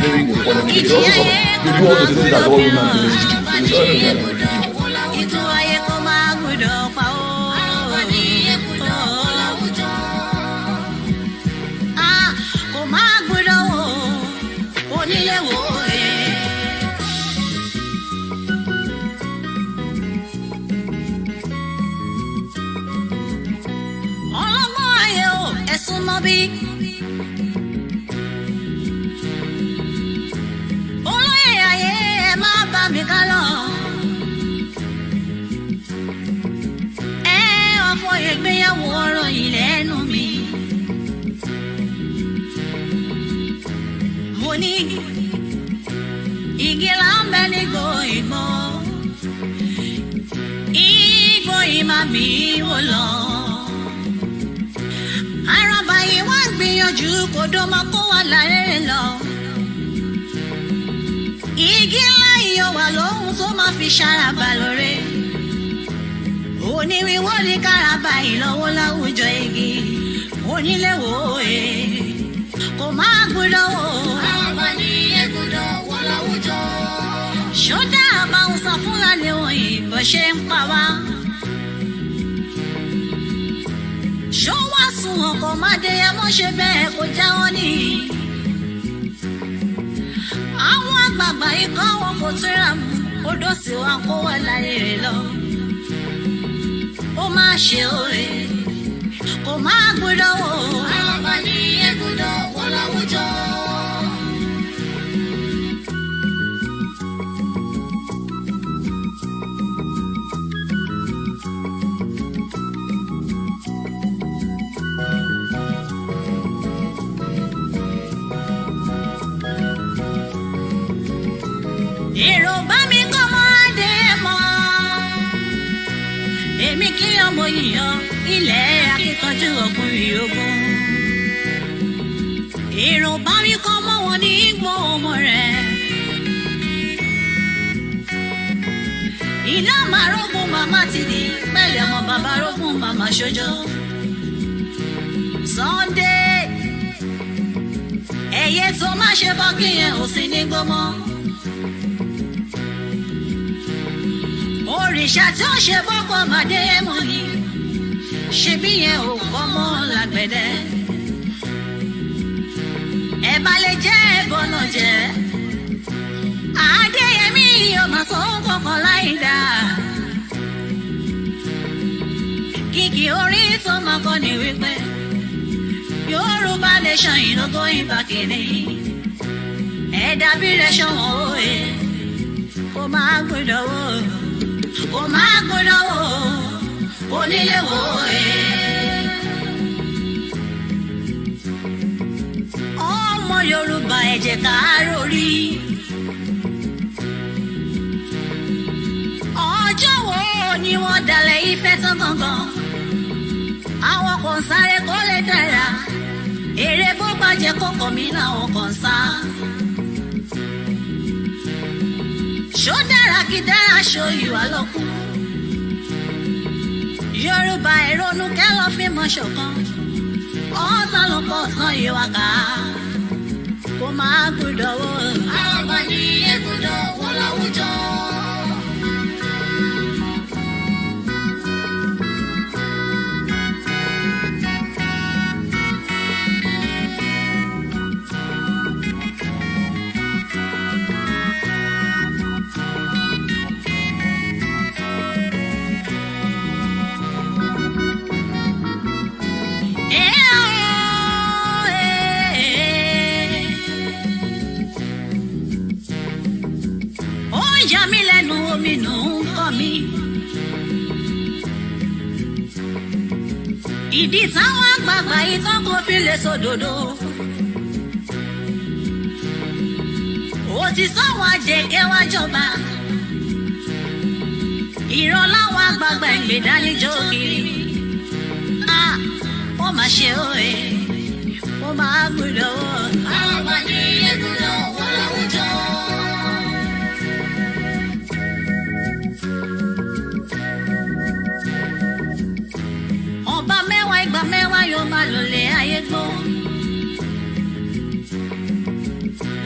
hearing the point of view. Also, you do want to say that all women are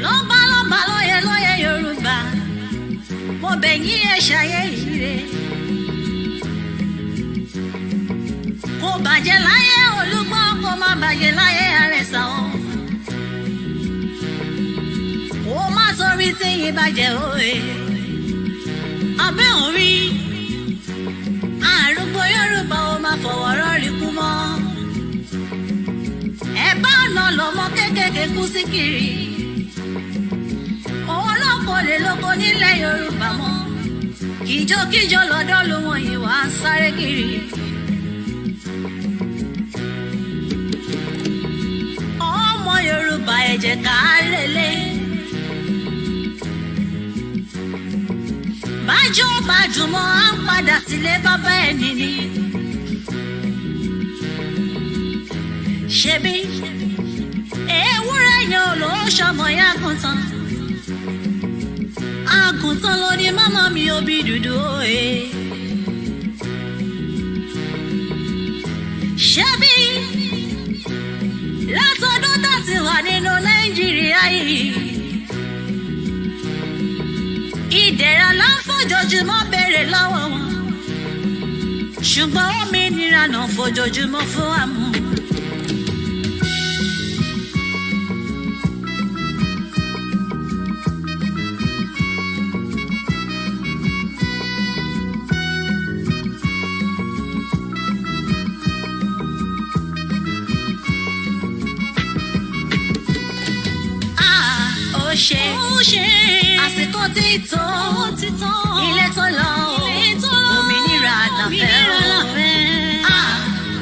Lọ́ba bàjẹ́ láyé Olúgbọ́n kó má bàjẹ́ láyé Àrẹ̀sà o. Kó má torí téyìn bàjẹ́ òye. Abẹ́ orí àrùgbó Yorùbá ó máa fọwọ́ rọ́ọ̀rì kú mọ́. Ẹ̀bá ọ̀nà lọ́mọ kékèké kú sí kiri. Òun lọ́kọ̀ lè lóko nílẹ̀ Yorùbá mọ́. Kíjokíjo lọ́dọ̀ ló wọ̀n yìí wá ń sáré kiri. Ọmọ Yorùbá ẹ jẹ́ ká lélẹ̀. Bájọ́ bájúmọ́ á ń padà sílé bàbá ẹni ni. Ṣebí ewúrẹ́ yẹn ò ló ṣọmọ yá àgùntàn. Àgùntàn ló ní màmá mi òbí dúdú òye. Ṣebí látọdún tá ti wà nínú Nàìjíríà yìí. Ìdẹ̀ra là ń fojoojúmọ́ béèrè lọ́wọ́ wọn. Ṣùgbọ́n òmìnira náà fojoojúmọ́ fún wa mú. Àsìkò tí tó ilé tó lọ òmìnira làfẹ́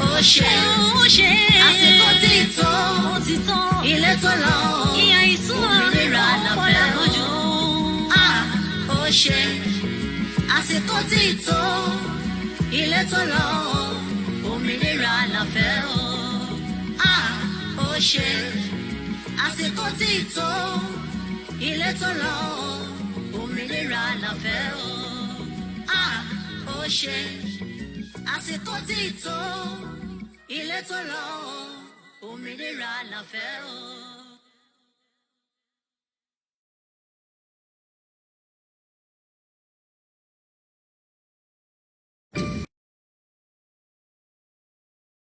ó ṣe àsìkò tí tó ilé tó lọ òmìnira làfẹ́ ó ṣe àsìkò tí tó ilé tó lọ òmìnira làfẹ́ ó ṣe àsìkò tí tó. Ilé tó lọ òmìnira làfẹ́ ó ṣe àsìkò tí tó. Ilé tó lọ òmìnira làfẹ́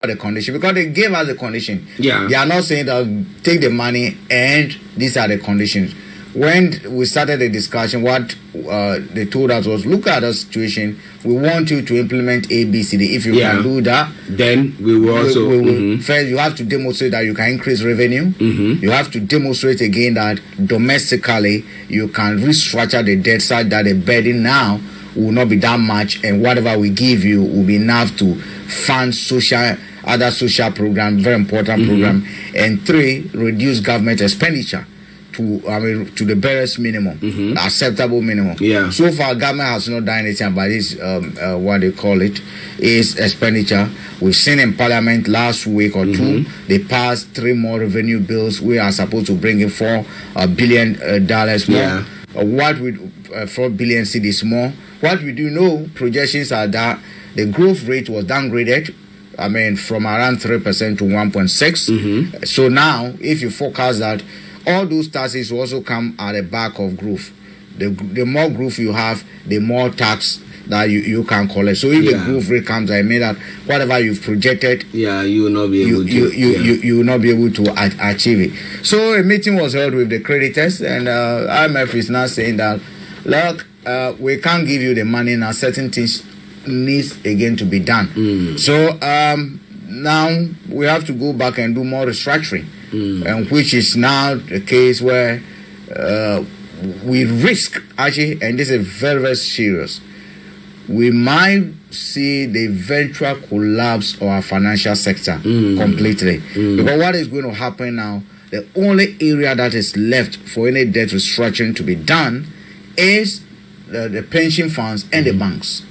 The condition, because they gave us the condition. Yeah. They are not saying that take the money and these are the conditions. When we started the discussion, what they told us was, look at the situation. We want you to implement A, B, C, D. If you can do that, then we will also. First, you have to demonstrate that you can increase revenue. You have to demonstrate again that domestically you can restructure the debt such that the burden now will not be that much, and whatever we give you will be enough to fund other social program, very important program. And 3, reduce government expenditure to the barest minimum, acceptable minimum. Yeah. So far, government has not done anything about this. What they call it is expenditure. We've seen in Parliament last week or 2, they passed 3 more revenue bills. We are supposed to bring in $4 billion more. What we 4 billion cedis more. What we do know, projections are that the growth rate was downgraded. From around 3% to 1.6. So now, if you forecast that, all those taxes will also come at the back of growth. The more growth you have, the more tax that you can collect. So if the growth rate comes, I mean that whatever you've projected, you will not be able to. You will not be able to achieve it. So a meeting was held with the creditors, and IMF is now saying that, look, we can't give you the money now. Certain things needs again to be done. So now we have to go back and do more restructuring, and which is now the case where we risk actually, and this is very, very serious. We might see the eventual collapse of our financial sector completely. Because what is going to happen now, the only area that is left for any debt restructuring to be done is the pension funds and the banks.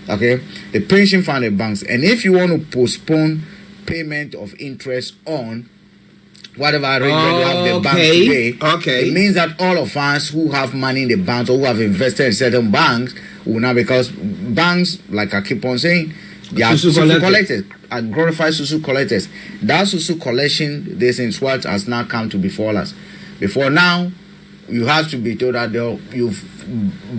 Okay, the pension fund and banks. And if you want to postpone payment of interest on whatever arrangement you have the bank today, it means that all of us who have money in the banks or who have invested in certain banks will now, because banks, like I keep on saying, they are susu collectors and glorified susu collectors. That susu collection, this is what has now come to befall us. Before now, you have to be told that you've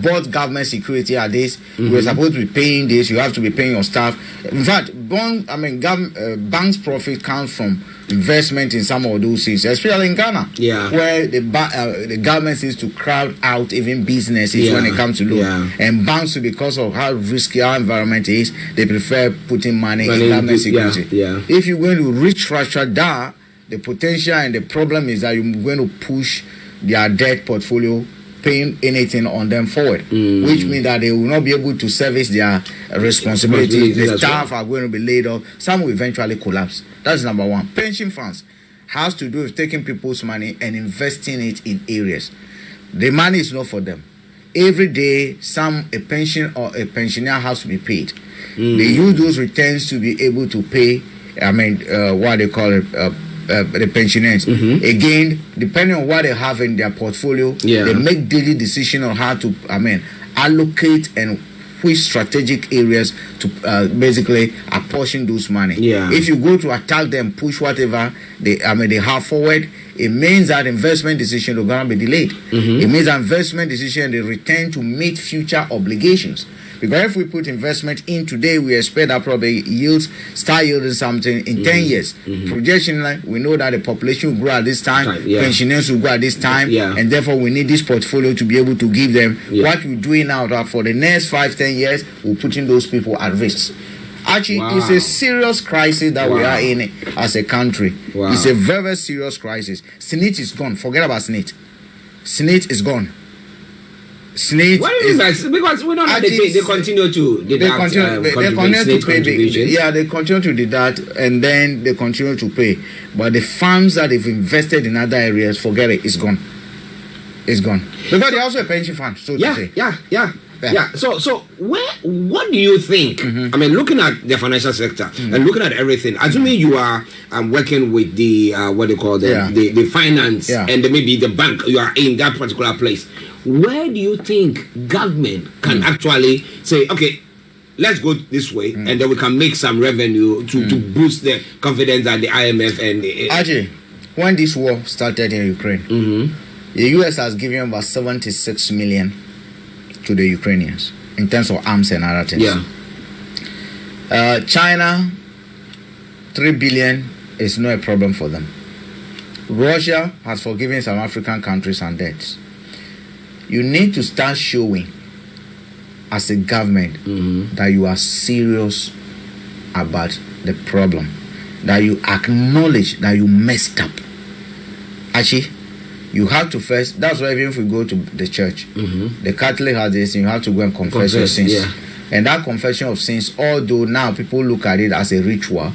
bought government security at this. You're supposed to be paying this. You have to be paying your staff. In fact, banks' profit comes from investment in some of those things, especially in Ghana, where the government seems to crowd out even businesses when it comes to loan. And banks, because of how risky our environment is, they prefer putting money in government security. If you're going to restructure that, the potential and the problem is that you're going to push their debt portfolio, paying anything on them forward, which means that they will not be able to service their responsibilities. The staff are going to be laid off. Some will eventually collapse. That's number one. Pension funds has to do with taking people's money and investing it in areas. The money is not for them. Every day, a pension or a pensioner has to be paid. They use those returns to be able to pay, what they call it, the pensioners. Again, depending on what they have in their portfolio, they make daily decision on how to allocate and which strategic areas to basically apportion those money. If you go to attack them, push whatever they have forward, it means that investment decision are going to be delayed. It means that investment decision they return to meet future obligations. Because if we put investment in today, we expect that probably start yielding something in 10 years. Projection, we know that the population will grow at this time, pensioners will grow at this time, and therefore we need this portfolio to be able to give them what we're doing now that for the next 5-10 years, we're putting those people at risk. Actually, it's a serious crisis that we are in as a country. It's a very, very serious crisis. SNIT is gone. Forget about SNIT. SNIT is gone. SNIT because we don't have they continue to deduct they continue to deduct and then they continue to pay. But the funds that they've invested in other areas, forget it, it's gone. It's gone. Because they're also a pension fund, so to say. So what do you think? I mean, looking at the financial sector and looking at everything, assuming you are working with the what they call the finance and maybe the bank, you are in that particular place. Where do you think government can actually say, okay, let's go this way, and then we can make some revenue to boost the confidence that the IMF and actually, when this war started in Ukraine, the US has given about 76 million to the Ukrainians in terms of arms and other things. China, 3 billion is not a problem for them. Russia has forgiven some African countries some debts. You need to start showing as a government that you are serious about the problem, that you acknowledge that you messed up. Actually, you have to first, that's why even if we go to the church, the Catholic has this, you have to go and confess your sins. And that confession of sins, although now people look at it as a ritual,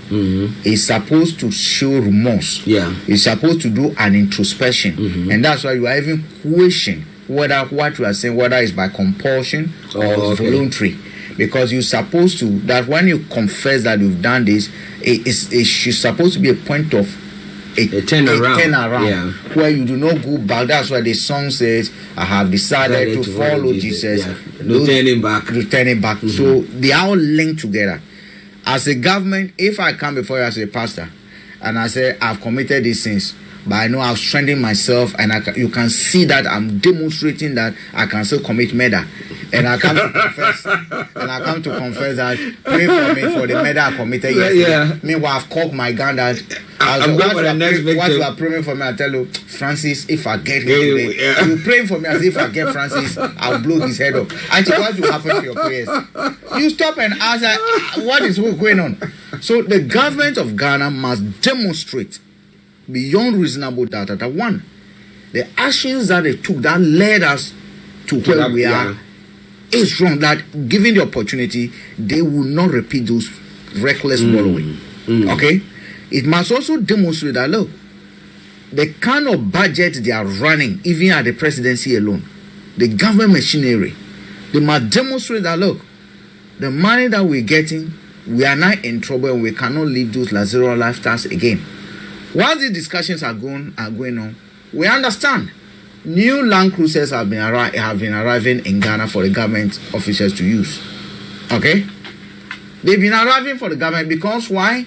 is supposed to show remorse. It's supposed to do an introspection. And that's why you are even questioning whether what you are saying, whether it's by compulsion or voluntary. Because you're supposed to, that when you confess that you've done this, it's supposed to be a point of a turnaround where you do not go back. That's why the song says, I have decided to follow Jesus. No turning back. So they are all linked together. As a government, if I come before you as a pastor and I say, I've committed these sins, but I know I've strengthened myself, and you can see that I'm demonstrating that I can still commit murder. And I come to confess, that pray for me for the murder I committed yesterday. Meanwhile, I've cocked my gun that what you are praying for me, I tell you, Francis, if I get him today, you praying for me as if I get Francis, I'll blow his head off. Actually, what will happen to your prayers? You stop and ask, what is going on? So the government of Ghana must demonstrate beyond reasonable doubt that one, the actions that they took that led us to where we are is wrong. That given the opportunity, they will not repeat those reckless borrowing. Okay, it must also demonstrate that look, the kind of budget they are running, even at the presidency alone, the government machinery, they must demonstrate that look, the money that we're getting, we are not in trouble and we cannot live those luxurious lifestyles again. While these discussions are going on, we understand new land cruisers have been arriving in Ghana for the government officials to use. Okay, they've been arriving for the government because why?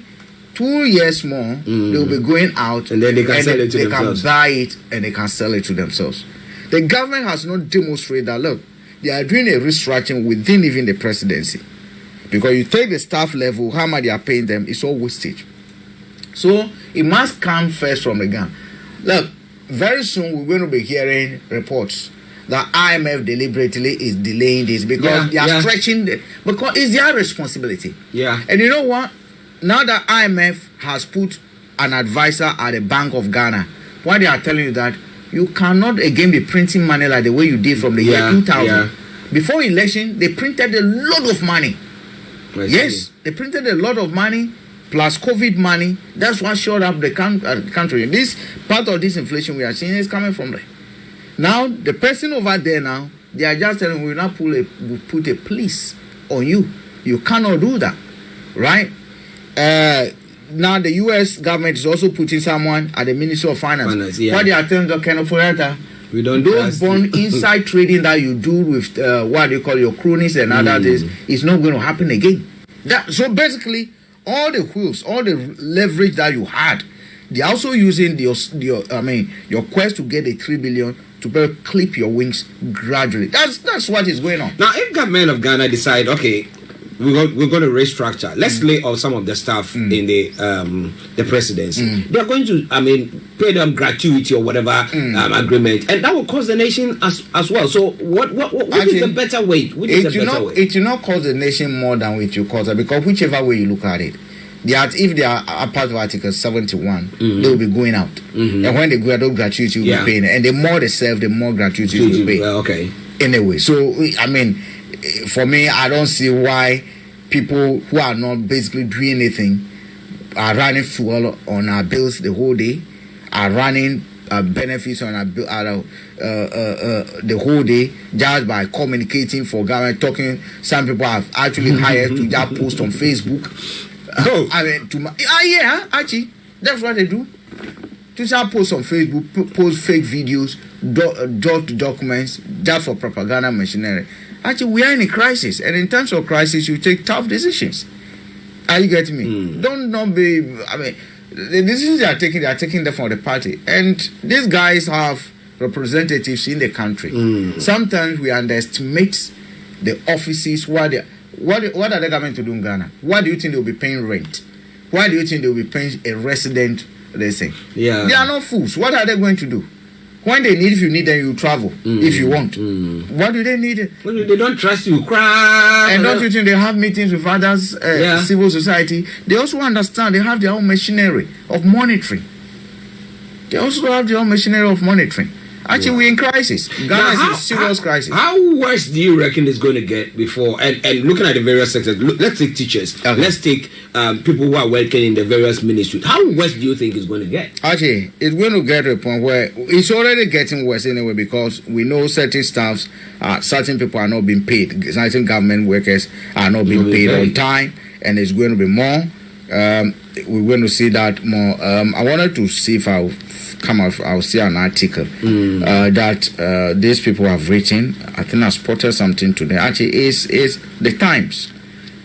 2 years more, they will be going out and then they can sell it to themselves. They can buy it and they can sell it to themselves. The government has not demonstrated that, look, they are doing a restructuring within even the presidency. Because you take the staff level, how much they are paying them, it's all wastage. So it must come first from the ground. Look, very soon we're going to be hearing reports that IMF deliberately is delaying this because they are stretching because it's their responsibility. Yeah. And you know what? Now that IMF has put an advisor at the Bank of Ghana, why they are telling you that you cannot again be printing money like the way you did from the year 2000. Yeah. Before election, they printed a lot of money. Yes, they printed a lot of money plus COVID money. That's what showed up the country. This part of this inflation we are seeing is coming from there. Now the person over there now, they are just telling we now put a police on you. You cannot do that, right? Now the U.S. government is also putting someone at the Ministry of Finance. What they are telling the Kenofurata, we don't those bond inside trading that you do with what you call your cronies and other things is not going to happen again. So basically, all the wheels, all the leverage that you had, they're also using your quest to get a 3 billion to clip your wings gradually. That's what is going on. Now, if government of Ghana decide, okay, we're going to restructure. Let's lay off some of the staff in the presidency. They're going to, pay them gratuity or whatever agreement, and that will cost the nation as well. So, what is the better way? It will not cost the nation more than it will cost, because whichever way you look at it, if they are a part of Article 71, they will be going out, and when they go out, those gratuity will be paying, and the more they serve, the more gratuity will be paid. Okay. Anyway, so for me, I don't see why people who are not basically doing anything are running fuel on our bills the whole day, are running benefits on our the whole day just by communicating for government, talking. Some people have actually hired to just post on Facebook. Actually, that's what they do. To just post on Facebook, post fake videos, documents, just for propaganda machinery. Actually, we are in a crisis, and in terms of crisis, you take tough decisions. Are you getting me? Don't not be. The decisions they are taking them from the party, and these guys have representatives in the country. Sometimes we underestimate the offices. What are they going to do in Ghana? Why do you think they'll be paying rent? Why do you think they'll be paying a resident? They say, they are not fools. What are they going to do? When they need, if you need them, you travel. If you want, what do they need? Well, they don't trust you. Cry. And don't you think they have meetings with others, civil society? They also understand they have their own machinery of monitoring. Actually, we're in crisis. Ghana is in serious crisis. How worse do you reckon it's going to get before? And looking at the various sectors, let's take teachers. Okay. Let's take people who are working in the various ministries. How worse do you think it's going to get? Actually, it's going to get to a point where it's already getting worse anyway, because we know certain staffs, certain people are not being paid. Certain government workers are not being paid on time, and it's going to be more. We're going to see that more. I wanted to see if I'll see an article that these people have written. I think I spotted something today. Actually, is the Times.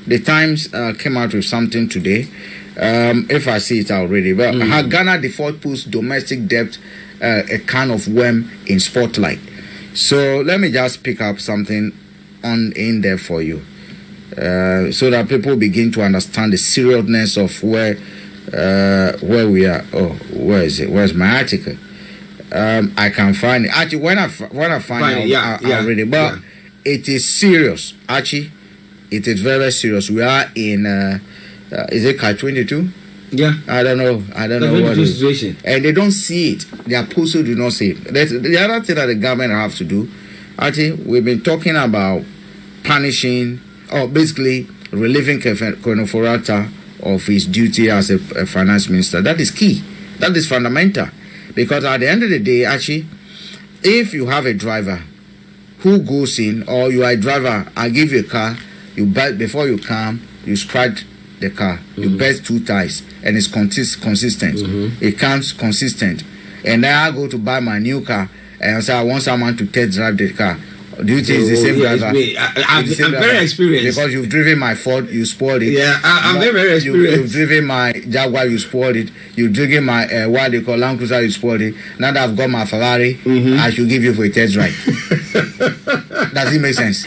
The Times came out with something today. If I see it already, but Ghana default puts domestic debt a kind of worm in spotlight. So let me just pick up something in there for you, so that people begin to understand the seriousness of where we are. Oh, where is it? Where's my article? I can find it. Actually, when I find it, I'll read it. But it is serious. Actually, it is very serious. We are in. Is it Car 22? Yeah. I don't know what it is. And they don't see it. The apostle do not see it. That's the other thing that the government have to do. Actually, we've been talking about punishing, or basically relieving Kenofurata of his duty as a finance minister. That is key. That is fundamental. Because at the end of the day, actually, if you have a driver who goes in, or you are a driver, I give you a car, you buy before you come, you scratch the car, you best 2 tires, and it's consistent. It comes consistent. And then I go to buy my new car, and I say I want someone to test drive the car. Do you think it's the same driver? I'm very experienced. Because you've driven my Ford, you spoiled it. Yeah, I'm very experienced. You've driven my Jaguar, you spoiled it. You've driven my what they call Land Cruiser, you spoiled it. Now that I've got my Ferrari, I should give you for a test drive. Does it make sense?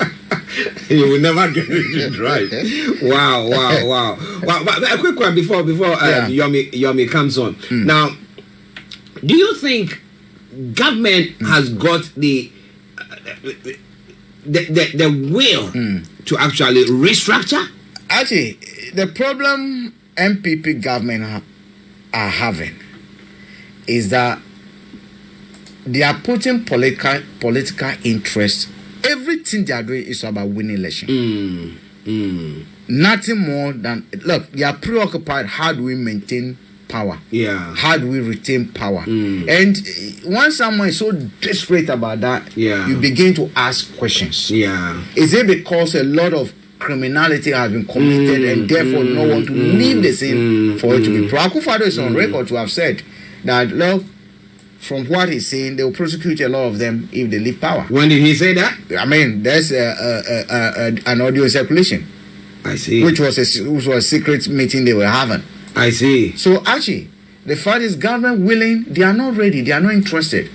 You will never get it right. Wow. But a quick one before Yomi comes on. Now, do you think government has got the will to actually restructure? Actually, the problem MPP government are having is that they are putting political interest. Everything they are doing is about winning election. Nothing more than, look, they are preoccupied. How do we maintain power? Yeah. How do we retain power? And once someone is so desperate about that, you begin to ask questions. Yeah. Is it because a lot of criminality has been committed and therefore no one to leave the scene for it to be? Akufo-Addo is on record to have said that, look, from what he's saying, they will prosecute a lot of them if they leave power. When did he say that? I mean, there's an audio circulation. I see. Which was a secret meeting they were having. I see. So actually, the fact is government willing, they are not ready, they are not interested.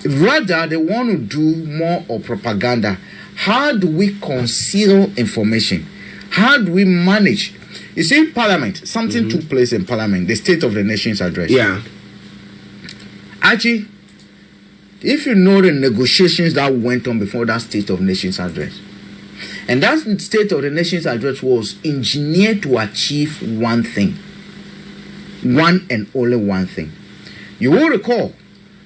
Rather, they want to do more of propaganda. How do we conceal information? How do we manage? You see, in Parliament, something took place in Parliament, the State of the Nation's address. Yeah. Actually, if you know the negotiations that went on before that State of the Nation's address, and that State of the Nation's address was engineered to achieve one thing. One and only one thing. You will recall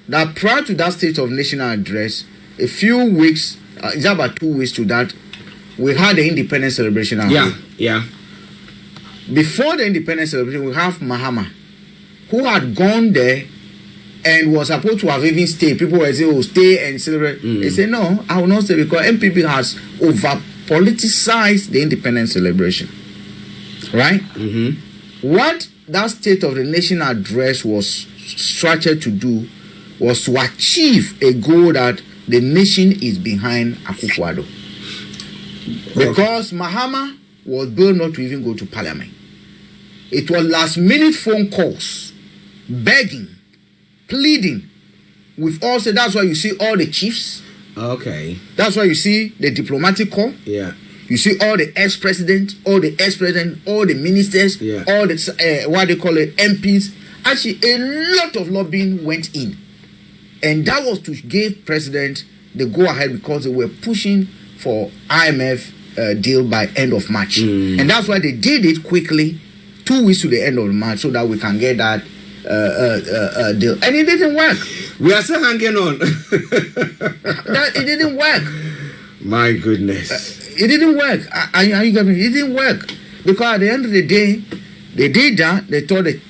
that prior to that State of the Nation address, a few weeks, it's about 2 weeks to that, we had the independence celebration. Yeah. Before the independence celebration, we have Mahama, who had gone there and was supposed to have even stayed. People were saying, oh, stay and celebrate. He said, no, I will not stay because MPP has over-politicized the independence celebration. Right? What that State of the Nation address was structured to do was to achieve a goal that the nation is behind Akufo-Addo. Because Mahama was billed not to even go to Parliament. It was last-minute phone calls, begging, pleading. We've all said that's why you see all the chiefs. Okay. That's why you see the diplomatic corps. Yeah. You see all the ex-president, all the ministers, all the what they call it, MPs. Actually, a lot of lobbying went in, and that was to give president the go-ahead because they were pushing for IMF deal by end of March, and that's why they did it quickly, 2 weeks to the end of March, so that we can get that deal, and it didn't work. We are still hanging on. It didn't work. My goodness. It didn't work. You got me? It didn't work because at the end of the day, they did that. They told the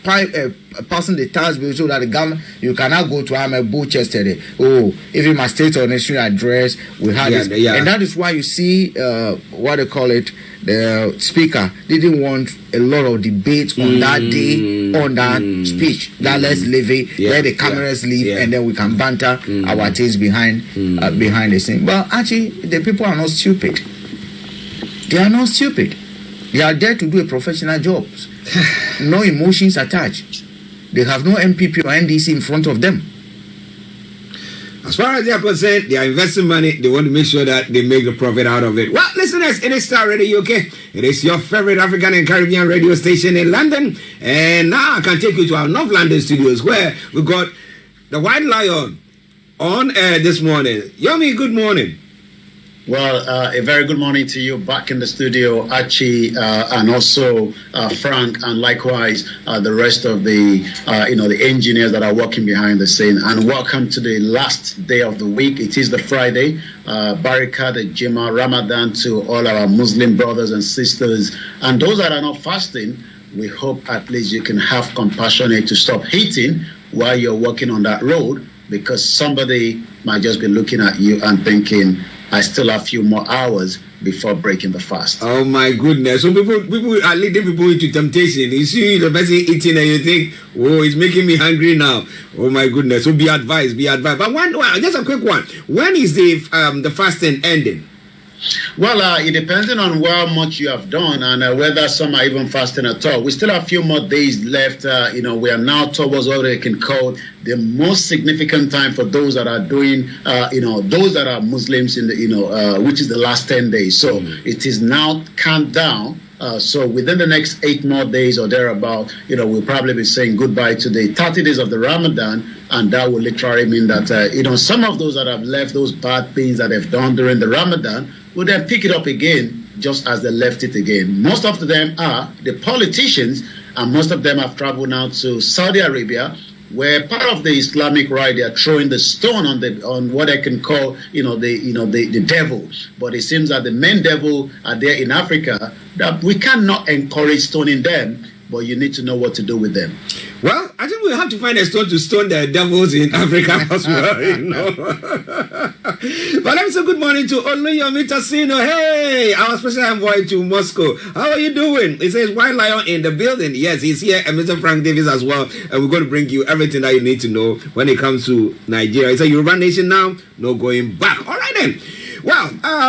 passing the tax bill so that the government, you cannot go to IMF both yesterday. Oh, even my State of Nation address, we had this, and that is why you see what they call it. The speaker didn't want a lot of debate on that day on that speech. That let's leave it, let the cameras leave, and then we can banter our things behind the scene. But actually, the people are not stupid. They are not stupid. They are there to do a professional job. No emotions attached. They have no MPP or NDC in front of them. As far as they are concerned, they are investing money. They want to make sure that they make the profit out of it. Well, listeners, it is Star Radio UK. It is your favorite African and Caribbean radio station in London. And now I can take you to our North London studios where we got the White Lion on air this morning. Yomi, good morning. Well, a very good morning to you back in the studio, Archie, and also Frank, and likewise the rest of the the engineers that are working behind the scene. And welcome to the last day of the week. It is the Friday. Barakah, the Juma, Ramadan to all our Muslim brothers and sisters, and those that are not fasting. We hope at least you can have compassion to stop eating while you're walking on that road, because somebody might just be looking at you and thinking, I still have a few more hours before breaking the fast. Oh my goodness! So people are leading people into temptation. You see the person eating and you think, oh, it's making me hungry now. Oh my goodness! So be advised. But one, just a quick one. When is the fasting ending? Well, it depends on how much you have done and whether some are even fasting at all. We still have a few more days left. We are now towards what they can call the most significant time for those that are doing, those that are Muslims in the, which is the last 10 days. So it is now countdown. So within the next 8 more days or thereabout, we'll probably be saying goodbye to the 30 days of the Ramadan, and that will literally mean that, some of those that have left those bad things that they've done during the Ramadan will then pick it up again just as they left it again. Most of them are the politicians, and most of them have traveled now to Saudi Arabia, where part of the Islamic right, they are throwing the stone on what I can call, the devil. But it seems that the main devil are there in Africa, that we cannot encourage stoning them, but you need to know what to do with them. Well, I think we'll have to find a stone to stone the devils in Africa as well, But I'm so good morning to Olayomi Koiki. Hey, our special envoy to Moscow. How are you doing? It says White Lion in the building. Yes, he's here. And Mr. Frank Davis as well. And we're going to bring you everything that you need to know when it comes to Nigeria. It's a Yoruba nation now. No going back. All right then. Well,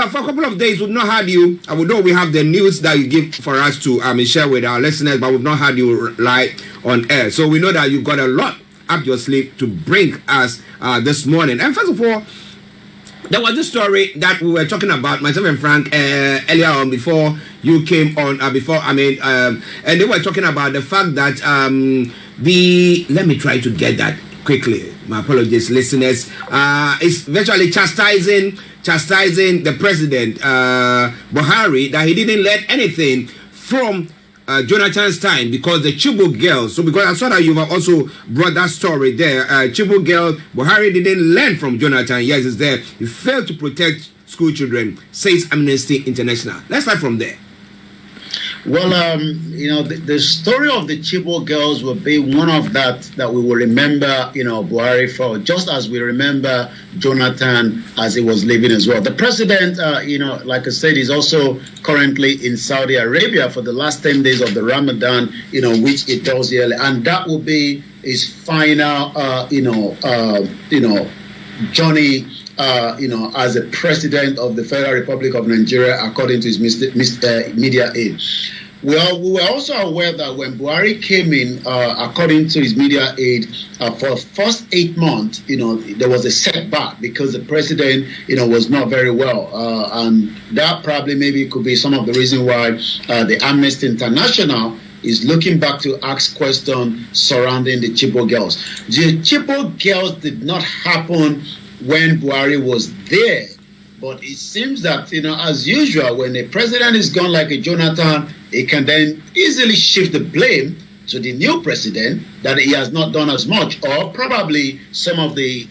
for a couple of days, we've not had you. We know we have the news that you give for us to share with our listeners, but we've not had you live on air. So we know that you've got a lot up your sleeve to bring us this morning. And first of all, there was this story that we were talking about, myself and Frank, earlier on before you came on, and they were talking about the fact that let me try to get that quickly. My apologies, listeners. It's virtually chastising the president, Buhari, that he didn't learn anything from Jonathan's time, because the Chibok girls, so because I saw that you've also brought that story there, Chibok girl, Buhari didn't learn from Jonathan. Yes, it's there. He failed to protect school children, says Amnesty International. Let's start from there. Well, the story of the Chibok girls will be one of that we will remember, Buhari for, just as we remember Jonathan as he was living as well. The president, like I said, is also currently in Saudi Arabia for the last 10 days of the Ramadan, which it does yearly. And that will be his final, journey, as a president of the Federal Republic of Nigeria, according to his media aid. Well, we were also aware that when Buhari came in, according to his media aid, for the first 8 months, there was a setback because the president, was not very well. And that probably maybe could be some of the reason why the Amnesty International is looking back to ask questions surrounding the Chibok girls. The Chibok girls did not happen when Buhari was there. But it seems that, as usual, when a president is gone like a Jonathan, he can then easily shift the blame to the new president that he has not done as much. Or probably some of the,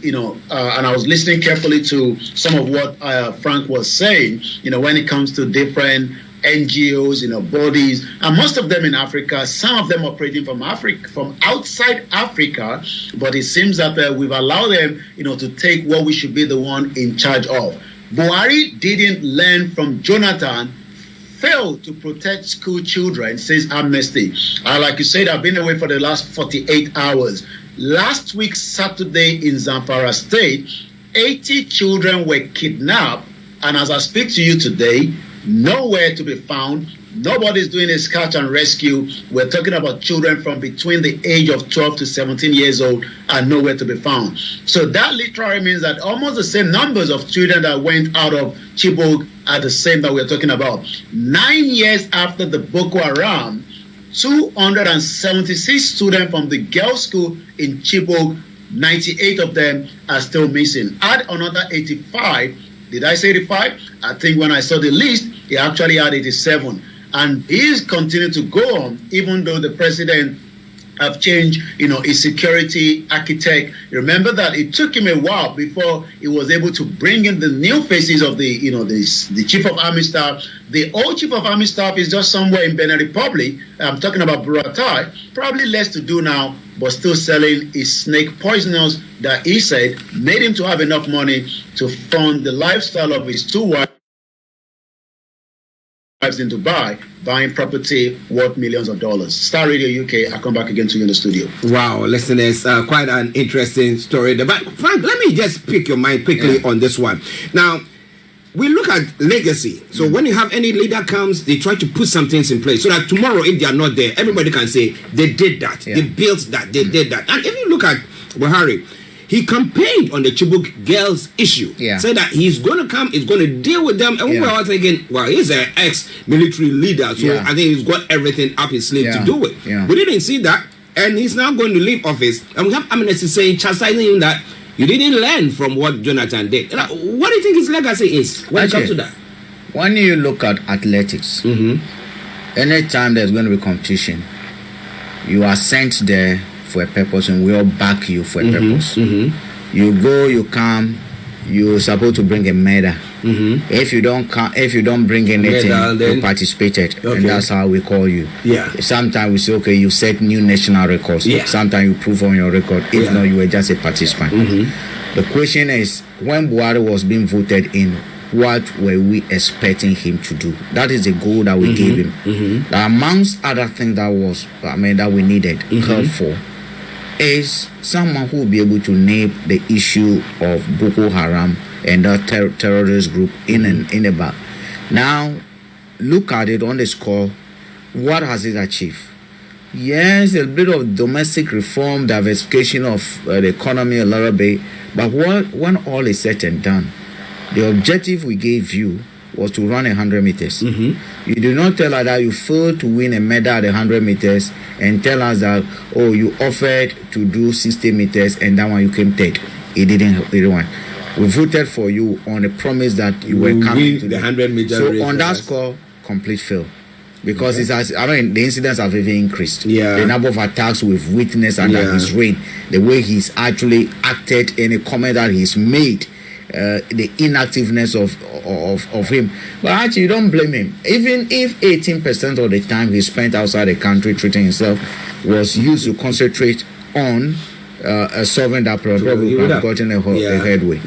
and I was listening carefully to some of what Frank was saying, when it comes to different NGOs, bodies, and most of them in Africa, some of them operating from outside Africa, but it seems that we've allowed them, to take what we should be the one in charge of. Buhari didn't learn from Jonathan, failed to protect school children, says Amnesty. Like you said, I've been away for the last 48 hours. Last week, Saturday, in Zamfara State, 80 children were kidnapped, and as I speak to you today, nowhere to be found. Nobody's doing a catch and rescue. We're talking about children from between the age of 12 to 17 years old and nowhere to be found. So that literally means that almost the same numbers of children that went out of Chibok are the same that we're talking about. 9 years after the Boko Haram, 276 students from the girls' school in Chibok, 98 of them are still missing. Add another 85. Did I say 85? I think when I saw the list, he actually had 87. And he's continuing to go on, even though the president have changed, his security architect. Remember that it took him a while before he was able to bring in the new faces of the chief of army staff. The old chief of army staff is just somewhere in Benin Republic. I'm talking about Buratai. Probably less to do now, but still selling his snake poisoners that he said made him to have enough money to fund the lifestyle of his two wives. lives in Dubai, buying property worth millions of dollars. Star Radio UK, I'll come back again to you in the studio. Wow, listeners, quite an interesting story. But Frank, let me just pick your mind quickly on this one. Now, we look at legacy. So when you have any leader comes, they try to put some things in place so that tomorrow, if they are not there, everybody can say they did that, they built that, they did that. And if you look at Buhari, he campaigned on the Chibok girls issue. Said that he's going to come, he's going to deal with them. And we were all thinking, well, he's an ex-military leader, so I think he's got everything up his sleeve to do it. We didn't see that, and he's now going to leave office. And we have Amnesty saying, chastising him that you didn't learn from what Jonathan did. What do you think his legacy is when it comes to that? When you look at athletics, anytime there's going to be competition, you are sent there for a purpose, and we all back you for a purpose. You go, you come, you're supposed to bring a medal. If you don't come, if you don't bring anything, you participated, and that's how we call you. Sometimes we say, okay, you set new national records. Sometimes you prove on your record. If not, you were just a participant. The question is, when Buhari was being voted in, what were we expecting him to do? That is the goal that we gave him. Amongst other things that we needed help for, is someone who will be able to name the issue of Boko Haram and that terrorist group in a back. Now, look at it on the score. What has it achieved? Yes, a bit of domestic reform, diversification of the economy a little bit, but when all is said and done, the objective we gave you was to run 100 meters. You do not tell us that you failed to win a medal at 100 meters and tell us that, oh, you offered to do 60 meters and that one you came third. It didn't want. We voted for you on a promise that you were coming to the 100 meters. So on that score, complete fail. Because the incidents have even increased. The number of attacks we've witnessed under his reign, the way he's actually acted, any comment that he's made, the inactiveness of him. But actually, you don't blame him. Even if 18% of the time he spent outside the country treating himself was used to concentrate on solving that problem, probably would have gotten a headway.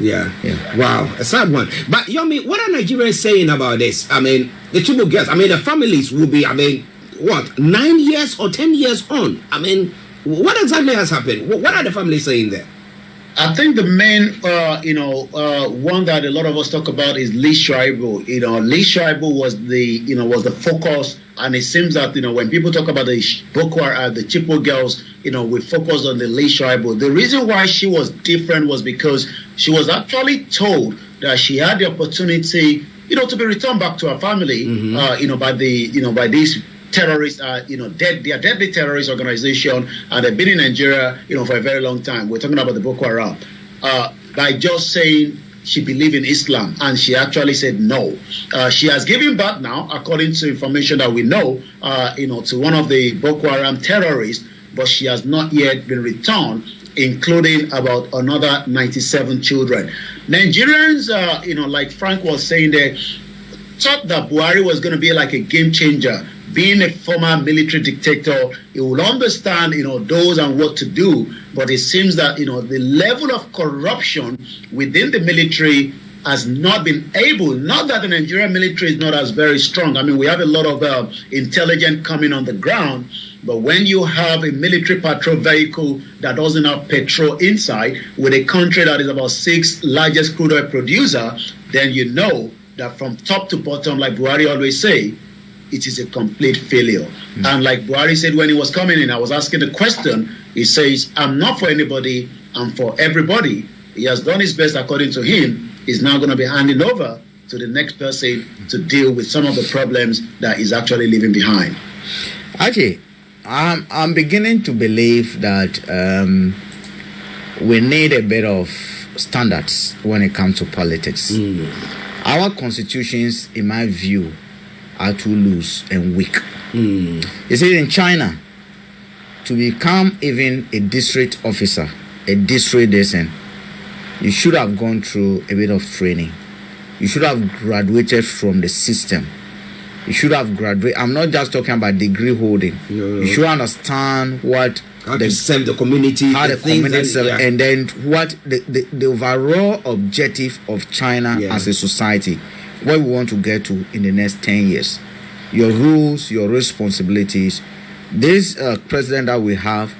Wow, a sad one. But Yomi, what are Nigerians saying about this? I mean, the Chibok girls, the families will be, 9 years or 10 years on? What exactly has happened? What are the families saying there? I think the main, one that a lot of us talk about is Lee Shuaibu. Lee Shuaibu was the focus, and it seems that when people talk about the Chibok girls, we focus on the Lee Shuaibu. The reason why she was different was because she was actually told that she had the opportunity, to be returned back to her family, by these terrorists, they are deadly terrorist organization, and they've been in Nigeria, for a very long time. We're talking about the Boko Haram. By just saying she believed in Islam, and she actually said no. She has given back now, according to information that we know, to one of the Boko Haram terrorists, but she has not yet been returned, including about another 97 children. Nigerians, like Frank was saying there, thought that Buhari was going to be like a game changer. Being a former military dictator, he will understand, those and what to do. But it seems that, the level of corruption within the military has not been able, not that the Nigerian military is not as very strong. We have a lot of intelligence coming on the ground. But when you have a military patrol vehicle that doesn't have petrol inside, with a country that is about 6th largest crude oil producer, then you know that from top to bottom, like Buhari always say, it is a complete failure. And like Buhari said when he was coming in, I was asking the question, he says, I'm not for anybody, I'm for everybody. He has done his best according to him. He's now going to be handing over to the next person to deal with some of the problems that he's actually leaving behind. Actually, I'm beginning to believe that we need a bit of standards when it comes to politics. Our constitutions, in my view, are too loose and weak. You see, in China, to become even a district officer, a district descent, you should have gone through a bit of training. You should have graduated from the system. You should have graduated. I'm not just talking about degree holding. You should understand what to serve the community, how the community serve, and then what the overall objective of China as a society, where we want to get to in the next 10 years. your rules, your responsibilities. This president that we have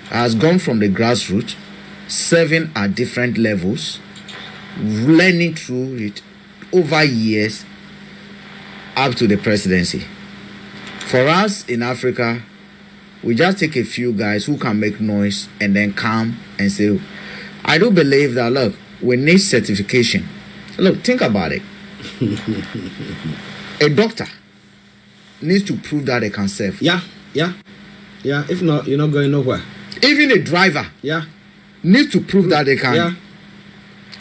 has gone from the grassroots, serving at different levels, learning through it over years up to the presidency. For us in Africa, we just take a few guys who can make noise and then come and say, I do believe that, look, we need certification. Look, think about it. A doctor needs to prove that they can serve. Yeah. If not, you're not going nowhere. Even a driver needs to prove that they can. Yeah.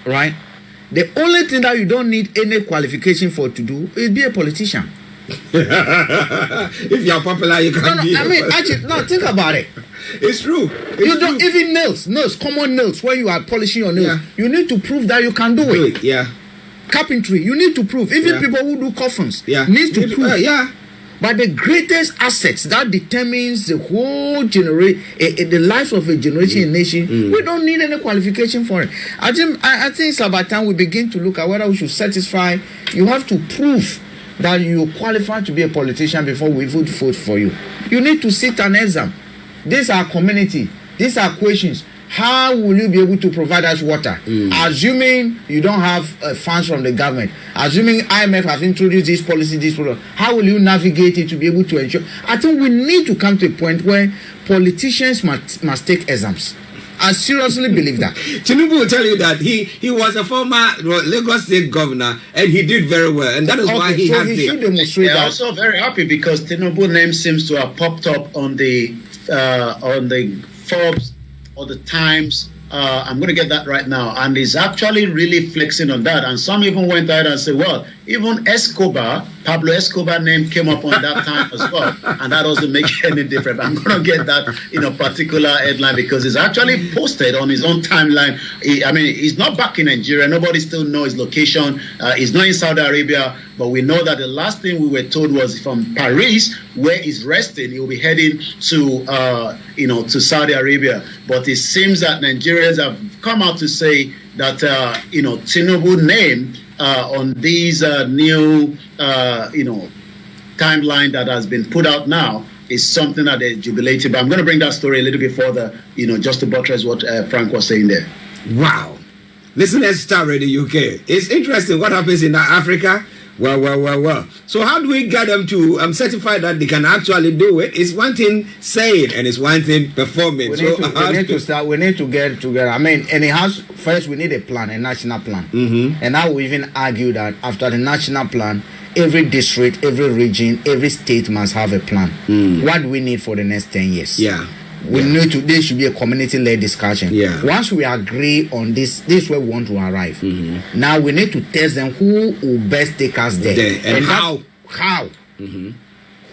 Right? The only thing that you don't need any qualification for to do is be a politician. If you're popular, you can be. I mean, actually, no, think about it. It's true. You don't even nails, common nails, when you are polishing your nails, you need to prove that you can do it. Yeah. Carpentry, you need to prove. Even people who do coffins need to prove. But the greatest assets that determines the whole the life of a generation in nation, we don't need any qualification for it. I think it's about time we begin to look at whether we should satisfy. You have to prove that you qualify to be a politician before we vote for you. You need to sit an exam. These are community. These are questions. How will you be able to provide us water? Assuming you don't have funds from the government, assuming IMF has introduced this policy, this program, how will you navigate it to be able to ensure? I think we need to come to a point where politicians must take exams. I seriously believe that. Tinubu will tell you that he was a former Lagos State governor and he did very well, and that is why he has it. They're also very happy because Tinubu's name seems to have popped up on the Forbes or the Times. I'm going to get that right now, and he's actually really flexing on that. And some even went out and said, well, even Pablo Escobar name came up on that time as well, and that doesn't make any difference. But I'm going to get that particular headline because it's actually posted on his own timeline. He's not back in Nigeria. Nobody still knows his location. He's not in Saudi Arabia, but we know that the last thing we were told was from Paris, where he's resting. He'll be heading to to Saudi Arabia. But it seems that Nigerians have come out to say that Tinubu name on these new timeline that has been put out now is something that they're jubilating. But I'm going to bring that story a little bit further, just to buttress what Frank was saying there. Wow. Listen to Star Radio UK. It's interesting what happens in Africa. Well. So how do we get them to certify that they can actually do it? It's one thing saying and it's one thing performing. We need to get together. And it has, first we need a plan, a national plan. And I will even argue that after the national plan, every district, every region, every state must have a plan. What do we need for the next 10 years? There should be a community-led discussion. Once we agree on this is where we want to arrive. Now we need to test them who will best take us there. And how. Who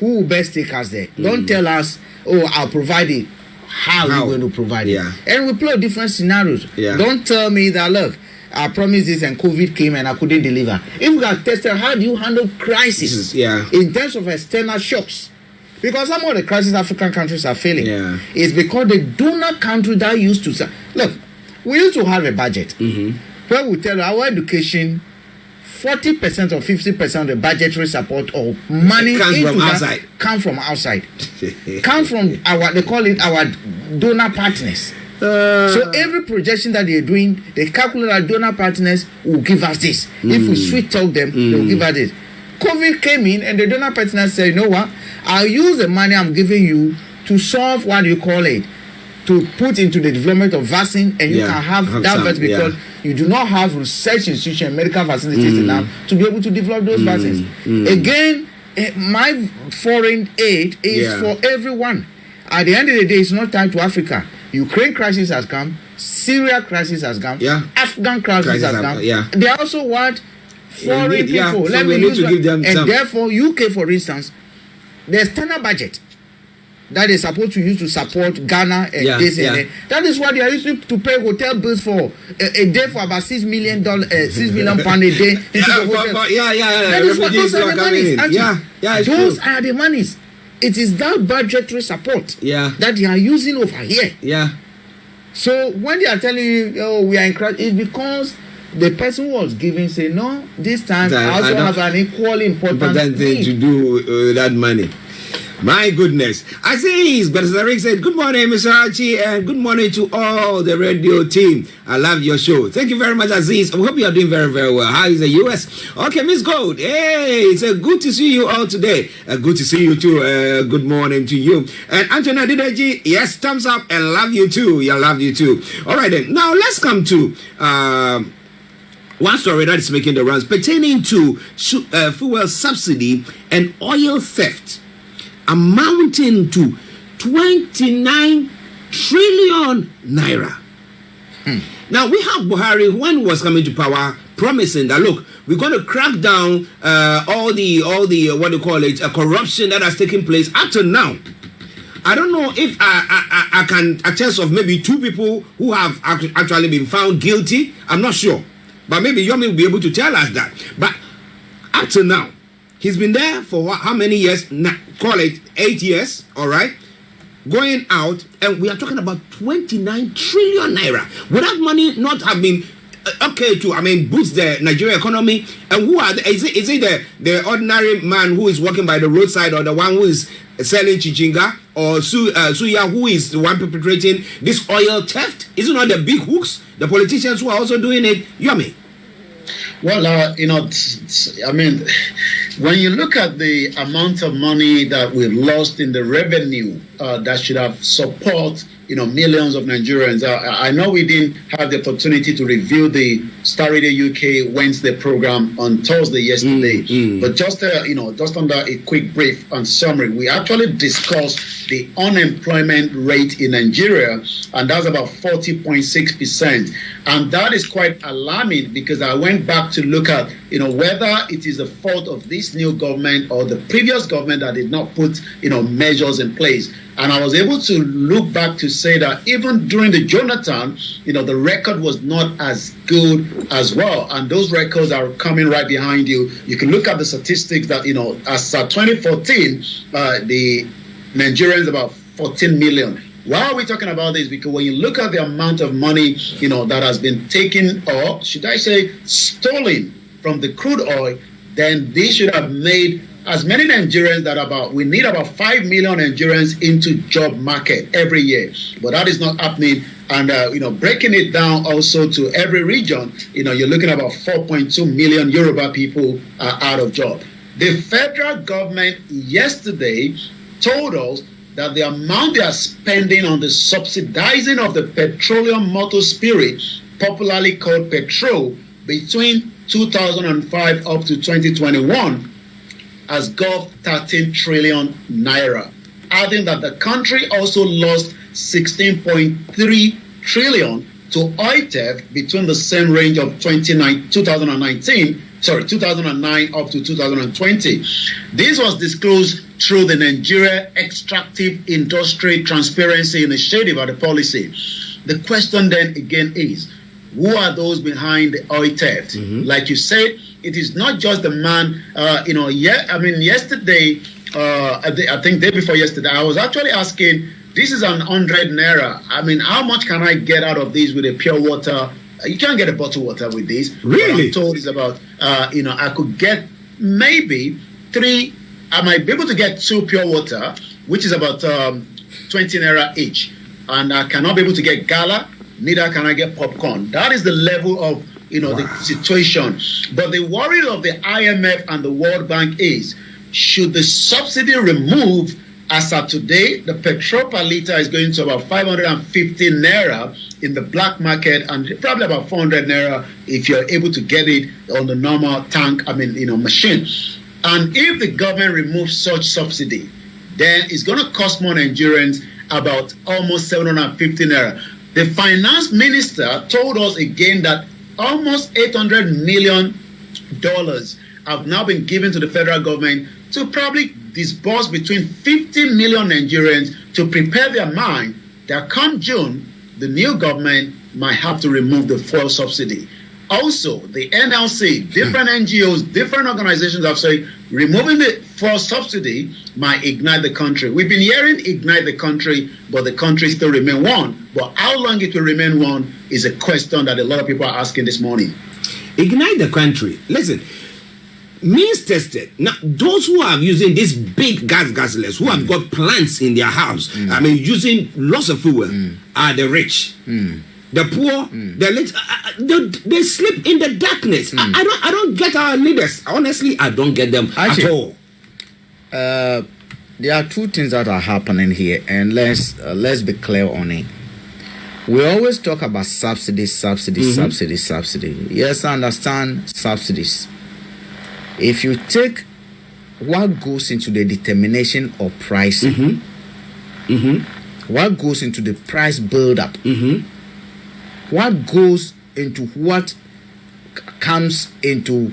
will best take us there? Don't tell us, I'll provide it. How are you going to provide it? And we play different scenarios. Don't tell me that, look, I promised this and COVID came and I couldn't deliver. If we are tested, how do you handle crisis in terms of external shocks? Because some of the crises African countries are failing is because the donor country that used to say, look, we used to have a budget where we tell our education 40% or 50% of the budgetary support or money come from outside. Come from they call it our donor partners. So every projection that they're doing, they calculate our donor partners will give us this. If we sweet talk them, they'll give us this. COVID came in and the donor partners said, you know what? I'll use the money I'm giving you to solve what you call it, to put into the development of vaccine, and you can have that vaccine because you do not have research institution, medical facilities enough to be able to develop those vaccines. Again, my foreign aid is for everyone. At the end of the day, it's not tied to Africa. Ukraine crisis has come, Syria crisis has come, Afghan crisis has come. They are also what? Foreign people. So we need to give them some. Therefore, UK, for instance, the external budget that is supposed to use to support Ghana and this and that. That is what they are using to pay hotel bills for a day for about $6 million £6 million a day. That is what those are the monies. Those are the monies. It is that budgetary support that they are using over here. So when they are telling you, we are in crisis, it's because the person who was giving say, no, this time I also have an equally important thing to do with that money. My goodness. Aziz Berzaric said, good morning, Mr. Archie, and good morning to all the radio team. I love your show. Thank you very much, Aziz. I hope you are doing very, very well. How is the US? Okay, Miss Gold. Hey, it's good to see you all today. Good to see you too. Good morning to you. And Anthony Didaji, yes, thumbs up and love you too. Yeah, love you too. All right then. Now let's come to one story that is making the rounds pertaining to fuel subsidy and oil theft, amounting to 29 trillion naira. Now we have Buhari, when he was coming to power, promising that look, we're going to crack down all the what do you call it, corruption that has taken place up to now. I don't know if I can attest of maybe 2 people who have actually been found guilty. I'm not sure, but maybe Yomi will be able to tell us that. But up to now, he's been there for how many years? Call it 8 years, all right? Going out, and we are talking about 29 trillion naira. Would that money not have been boost the Nigerian economy? And who are is it the ordinary man who is walking by the roadside, or the one who is selling chichinga, or Suya, who is the one perpetrating this oil theft? Is it not the big hooks, the politicians who are also doing it? Yomi? Well, when you look at the amount of money that we've lost in the revenue that should have support, millions of Nigerians. I know we didn't have the opportunity to review the Star Radio UK Wednesday program on Thursday yesterday, but just under a quick brief and summary, we actually discussed the unemployment rate in Nigeria, and that's about 40.6%, and that is quite alarming because I went back to look at whether it is the fault of this new government or the previous government that did not put measures in place. And I was able to look back to say that even during the Jonathan, the record was not as good as well. And those records are coming right behind you. You can look at the statistics that, as of 2014, the Nigerians about 14 million. Why are we talking about this? Because when you look at the amount of money, that has been taken, or should I say stolen from the crude oil, then this should have made as many Nigerians we need about 5 million Nigerians into job market every year, but that is not happening. And breaking it down also to every region, you're looking at about 4.2 million Yoruba people are out of job. The federal government yesterday told us that the amount they are spending on the subsidizing of the petroleum motor spirit, popularly called petrol, between 2005 up to 2021 has got 13 trillion naira, adding that the country also lost 16.3 trillion to oil theft between the same range of 2009 up to 2020. This was disclosed through the Nigeria Extractive Industry Transparency Initiative or the policy. The question then again is, who are those behind the oil theft? Like you said, it is not just the man, yesterday, I think day before yesterday, I was actually asking, this is an 100 naira. How much can I get out of this with a pure water? You can't get a bottled water with this. Really? What I'm told is about, I could get maybe 3, I might be able to get 2 pure water, which is about 20 naira each. And I cannot be able to get gala, neither can I get popcorn. That is the level of the situation. But the worry of the IMF and the World Bank is, should the subsidy remove, as of today, the petrol per liter is going to about 550 naira in the black market, and probably about 400 naira if you're able to get it on the normal tank, machine. And if the government removes such subsidy, then it's going to cost more Nigerians about almost 750 naira. The finance minister told us again that almost $800 million have now been given to the federal government to probably disburse between 50 million Nigerians to prepare their mind that come June, the new government might have to remove the fuel subsidy. Also, the NLC, different NGOs, different organizations have said removing the fuel subsidy might ignite the country. We've been hearing ignite the country, but the country still remain one. But how long it will remain one is a question that a lot of people are asking this morning. ignite the country. Listen, means tested. Now, those who are using these big gasless, who have got plants in their house, I mean, using lots of fuel, are the rich. The poor, they sleep in the darkness. I don't get our leaders. Honestly, I don't get them at all. There are two things that are happening here, and let's be clear on it. We always talk about subsidy. Yes, I understand subsidies. If you take what goes into the determination of pricing, what goes into the price build-up, what goes into what comes into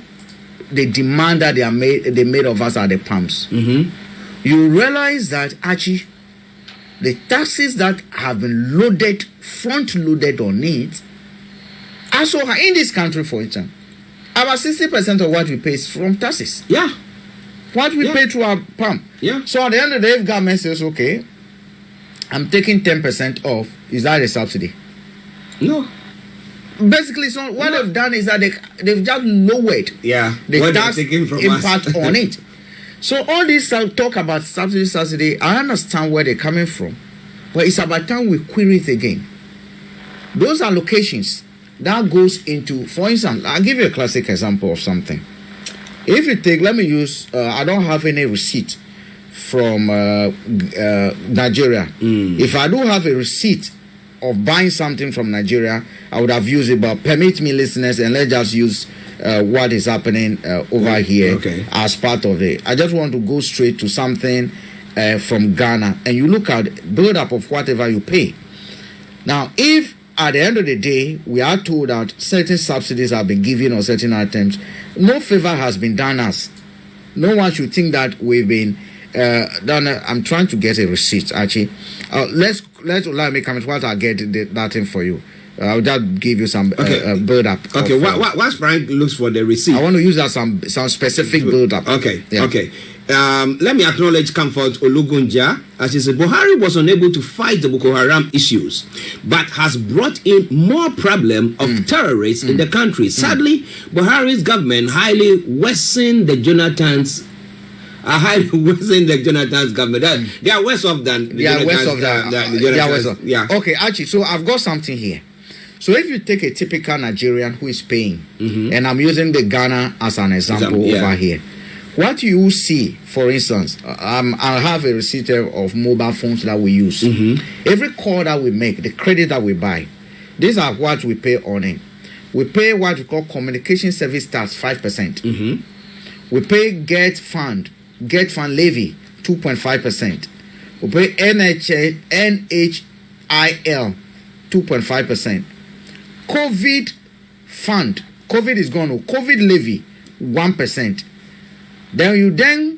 the demand that they made of us at the pumps, you realize that actually the taxes that have been front-loaded on it, also in this country, for instance, about 60% of what we pay is from taxes. Yeah. What we pay through our pump. Yeah. So at the end of the day, if government says, okay, I'm taking 10% off, is that a subsidy? No. Basically, so what they've done is that they've just lowered the tax impact on it. So all this talk about subsidy, I understand where they're coming from, but it's about time we query it again. Those allocations that goes into, for instance, I'll give you a classic example of something. If you take, let me use, I don't have any receipt from Nigeria. If I do have a receipt of buying something from Nigeria, I would have used it, but permit me, listeners, and let's just use what is happening over here as part of it. I just want to go straight to something from Ghana, and you look at build up of whatever you pay. Now, if at the end of the day we are told that certain subsidies have been given on certain items, no favor has been done us. No one should think that we've been done. I'm trying to get a receipt actually. Let's allow me comment while I get that thing for you. I'll just give you some build up. Okay, once Frank looks for the receipt, I want to use that some specific build up. Okay, okay. Let me acknowledge Comfort Olugunja, as he said, Buhari was unable to fight the Boko Haram issues, but has brought in more problem of terrorists in the country. Sadly, Buhari's government highly worsened the Jonathan's government. They are worse off than the Jonathan's. Yeah. Okay, actually, so I've got something here. So if you take a typical Nigerian who is paying, and I'm using the Ghana as an example over here, what you see, for instance, I have a receipt of mobile phones that we use. Every call that we make, the credit that we buy, these are what we pay on it. We pay what we call communication service tax, 5%. We pay get fund levy, 2.5%. We pay NHIL, 2.5%. COVID fund, COVID is gone. COVID levy, 1%. Then you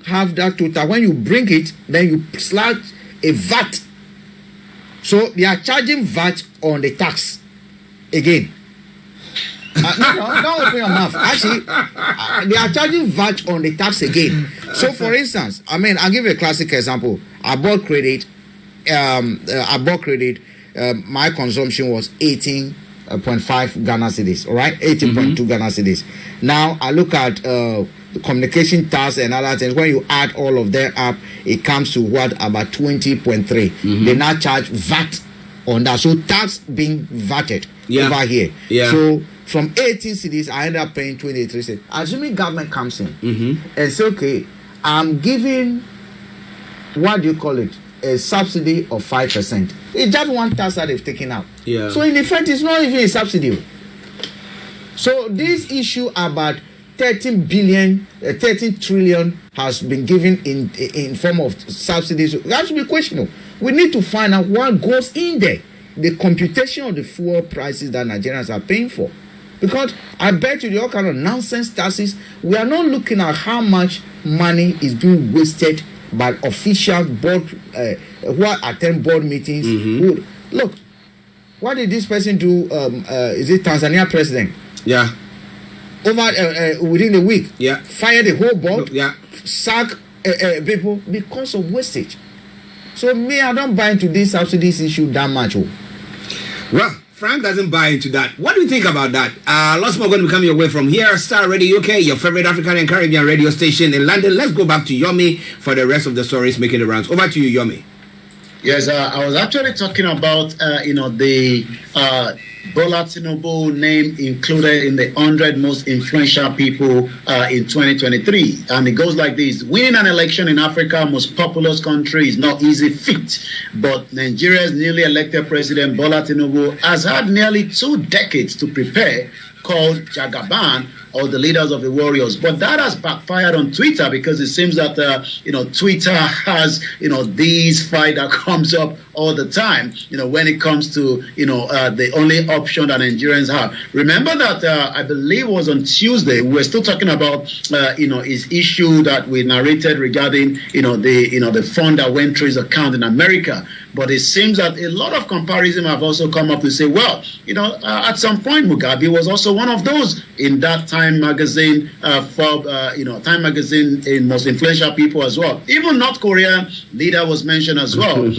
have that total. When you bring it, then you slash a VAT. So they are charging VAT on the tax again. Don't open your mouth. Actually, they are charging VAT on the tax again. So, for instance, I mean, I'll give you a classic example. I bought credit. My consumption was 18.5 Ghana cedis. All right, 18.2 Ghana cedis. Now I look at the communication tax and other things. When you add all of them up, it comes to what, about 20.3. They now charge VAT on that. So tax being VATed over here. So from 18 cedis, I end up paying 23 cedis. Assuming government comes in and say, okay, I'm giving, what do you call it, a subsidy of 5%. It's just one tax that they've taken out. So in effect, it's not even a subsidy. So this issue about 13 trillion has been given in form of subsidies. That should be questionable. We need to find out what goes in there, the computation of the fuel prices that Nigerians are paying for. Because I bet you all kind of nonsense taxes, we are not looking at how much money is being wasted by official board who attend board meetings. Look, what did this person do? Is it Tanzania president? Over within a week, fire the whole board, sack people because of wastage. So me, I don't buy into this subsidies issue that much. Well, Frank doesn't buy into that. What do you think about that? Lots more going to be coming your way from here. Star Radio UK, your favorite African and Caribbean radio station in London. Let's go back to Yomi for the rest of the stories making the rounds. Over to you, Yomi. Yes, I was actually talking about, the Bola Tinubu name included in the 100 most influential people in 2023. And it goes like this. Winning an election in Africa's most populous country is not easy feat. But Nigeria's newly elected president, Bola Tinubu, has had nearly 2 decades to prepare, called Jagaban, or the leaders of the warriors. But that has backfired on Twitter, because it seems that, Twitter has, these fight that comes up all the time, when it comes to, the only option that Nigerians have. Remember that I believe it was on Tuesday, we were still talking about, his issue that we narrated regarding, the fund that went through his account in America. But it seems that a lot of comparisons have also come up to say, well, at some point, Mugabe was also one of those in that Time magazine, Time magazine in most influential people as well. Even North Korean leader was mentioned as well.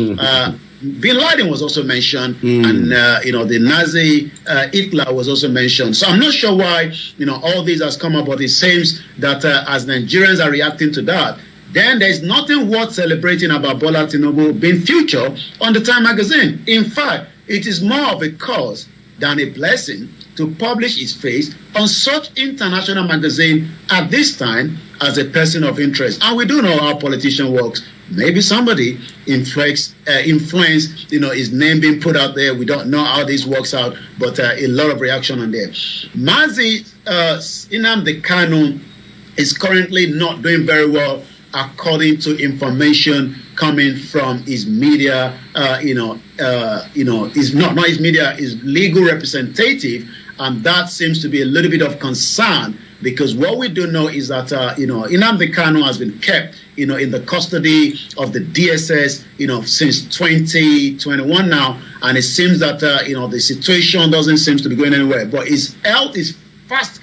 Bin Laden was also mentioned, and the Nazi Hitler was also mentioned. So I'm not sure why all these has come up, but it seems that as Nigerians are reacting to that, then there's nothing worth celebrating about Bola Tinubu being featured on the Time magazine. In fact, it is more of a cause than a blessing to publish his face on such international magazine at this time as a person of interest. And we do know how politician works. Maybe somebody influence, his name being put out there. We don't know how this works out, but a lot of reaction on there. Mazi Nnamdi Kanu is currently not doing very well, according to information coming from his media, is not his media, his legal representative, and that seems to be a little bit of concern, because what we do know is that Nnamdi Kanu has been kept in the custody of the DSS since 2021 now, and it seems that the situation doesn't seem to be going anywhere, but his health is fast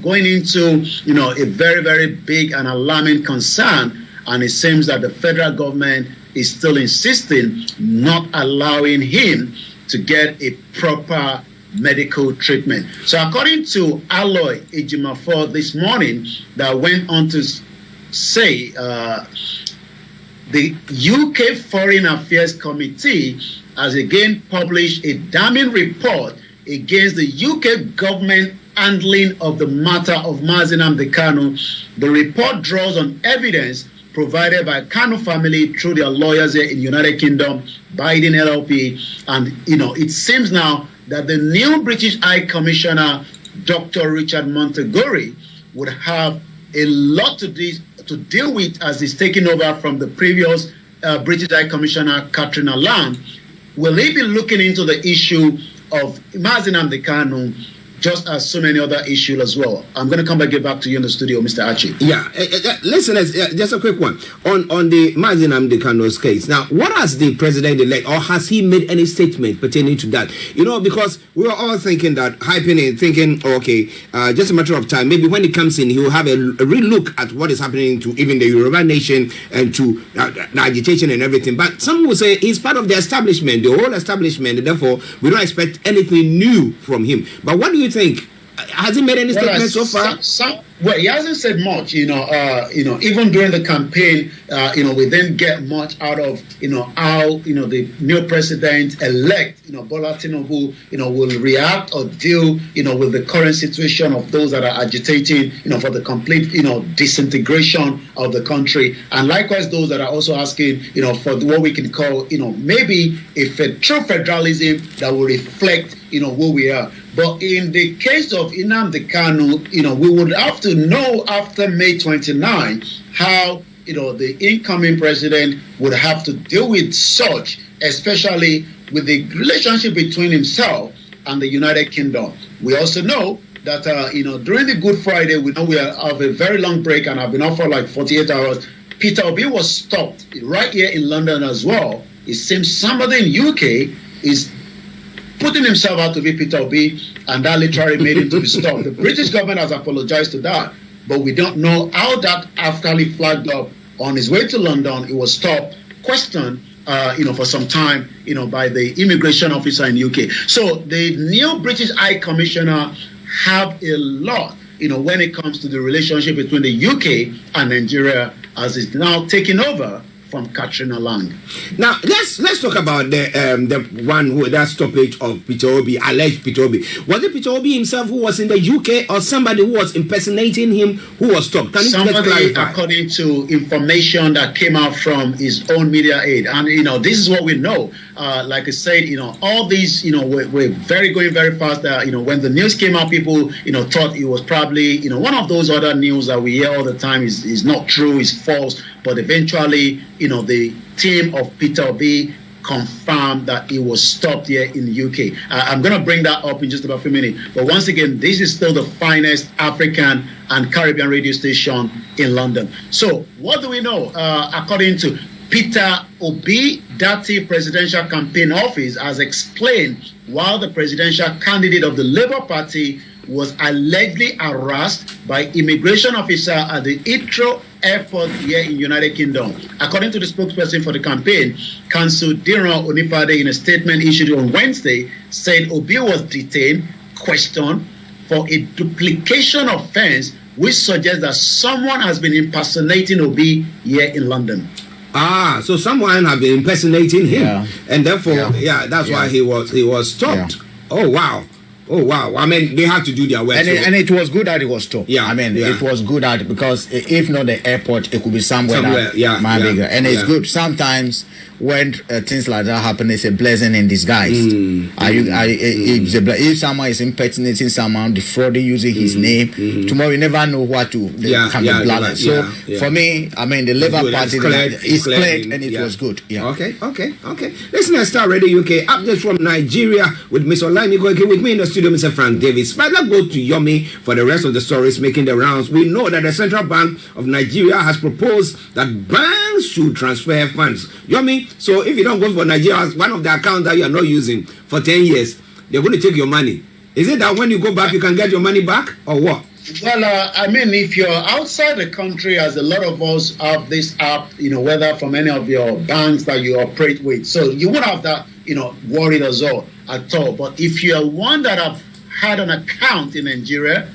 going into a very, very big and alarming concern, and it seems that the federal government is still insisting not allowing him to get a proper medical treatment. So according to Aloy Ejimafo this morning, that went on to say the UK Foreign Affairs Committee has again published a damning report against the UK government handling of the matter of Mazi Nnamdi Kanu. The report draws on evidence provided by Kanu family through their lawyers here in the United Kingdom, Biden LLP, and it seems now that the new British High Commissioner, Dr. Richard Montegori, would have a lot to deal with as he's taking over from the previous British High Commissioner, Katrina Lamb. Will he be looking into the issue of Mazi Nnamdi Kanu, just as so many other issues as well? I'm going to come back to you in the studio, Mr. Archie. Yeah, listeners, just a quick one on the Mazi Nnamdi Kanu's case. Now, what has the president-elect, or has he made any statement pertaining to that? Because we were all thinking that, hyping it, thinking, okay, just a matter of time. Maybe when he comes in, he will have a real look at what is happening to even the Yoruba nation and to the agitation and everything. But some will say he's part of the establishment, the whole establishment, and therefore we don't expect anything new from him. But what do you think? Has he made any statement so far? Well, he hasn't said much. Even during the campaign, we didn't get much out of how the new president-elect, Bola Tinubu, will react or deal, with the current situation of those that are agitating, for the complete, disintegration of the country, and likewise those that are also asking, for what we can call, maybe a true federalism that will reflect, who we are. But in the case of Nnamdi Kanu, we would have to know after May 29 how, the incoming president would have to deal with such, especially with the relationship between himself and the United Kingdom. We also know that, during the Good Friday, we know we have a very long break and have been off for like 48 hours. Peter Obi was stopped right here in London as well. It seems somebody in UK is putting himself out to be Peter Obi, and that literally made him to be stopped. The British government has apologized to that, but we don't know how that actually flagged up. On his way to London, he was stopped, questioned, for some time, by the immigration officer in UK. So the new British High Commissioner have a lot, when it comes to the relationship between the UK and Nigeria, as it's now taking over from Katrina Lang. Now let's talk about the one who that stoppage of Peter Obi, alleged Peter Obi. Was it Peter Obi himself who was in the UK, or somebody who was impersonating him who was stopped? Can you somebody, clarify? According to information that came out from his own media aid, and this is what we know. Like I said, all these, we're going very fast. When the news came out, people, thought it was probably, one of those other news that we hear all the time is not true, is false. But eventually, the team of Peter Obi confirmed that it was stopped here in the UK. I'm going to bring that up in just about a few minutes. But once again, this is still the finest African and Caribbean radio station in London. So what do we know? According to Peter Obi, Dati Presidential Campaign Office has explained while the presidential candidate of the Labour Party was allegedly harassed by immigration officer at the Heathrow Airport here in United Kingdom. According to the spokesperson for the campaign, Council Diran Onipade, in a statement issued on Wednesday, said Obi was detained, questioned for a duplication offence, which suggests that someone has been impersonating Obi here in London. So someone had been impersonating him, and therefore, that's why he was stopped. Yeah. Oh wow! I mean, they had to do their work, and it was good that it was stopped. Yeah, I mean, it was good that, because if not the airport, it could be somewhere bigger. And it's good sometimes when things like that happen. It's a blessing in disguise. If someone is impersonating someone, defrauding, using his name, tomorrow you never know what to can be blamed. So for me, I mean, the Labour Party is cleared, and it was good. Yeah. Okay. Listen, let's start Radio UK. Updates from Nigeria with Miss Olayomi Koiki. With me in the studio, Mr. Frank Davis. But let's go to Yomi for the rest of the stories making the rounds. We know that the Central Bank of Nigeria has proposed that banks should transfer funds. Yomi, so if you don't go for Nigeria, one of the accounts that you are not using for 10 years, they're going to take your money. Is it that when you go back, you can get your money back, or what? Well, I mean, if you're outside the country, as a lot of us have this app, whether from any of your banks that you operate with, so you won't have that, worried at all. But if you're one that have had an account in Nigeria,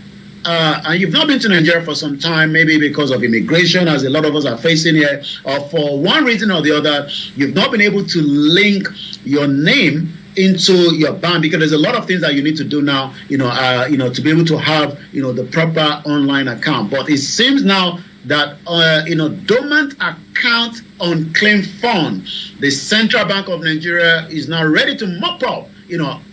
and you've not been to Nigeria for some time, maybe because of immigration, as a lot of us are facing here, or for one reason or the other, you've not been able to link your name into your bank, because there's a lot of things that you need to do now, to be able to have, the proper online account. But it seems now that, dormant account unclaimed fund, the Central Bank of Nigeria is now ready to mop up,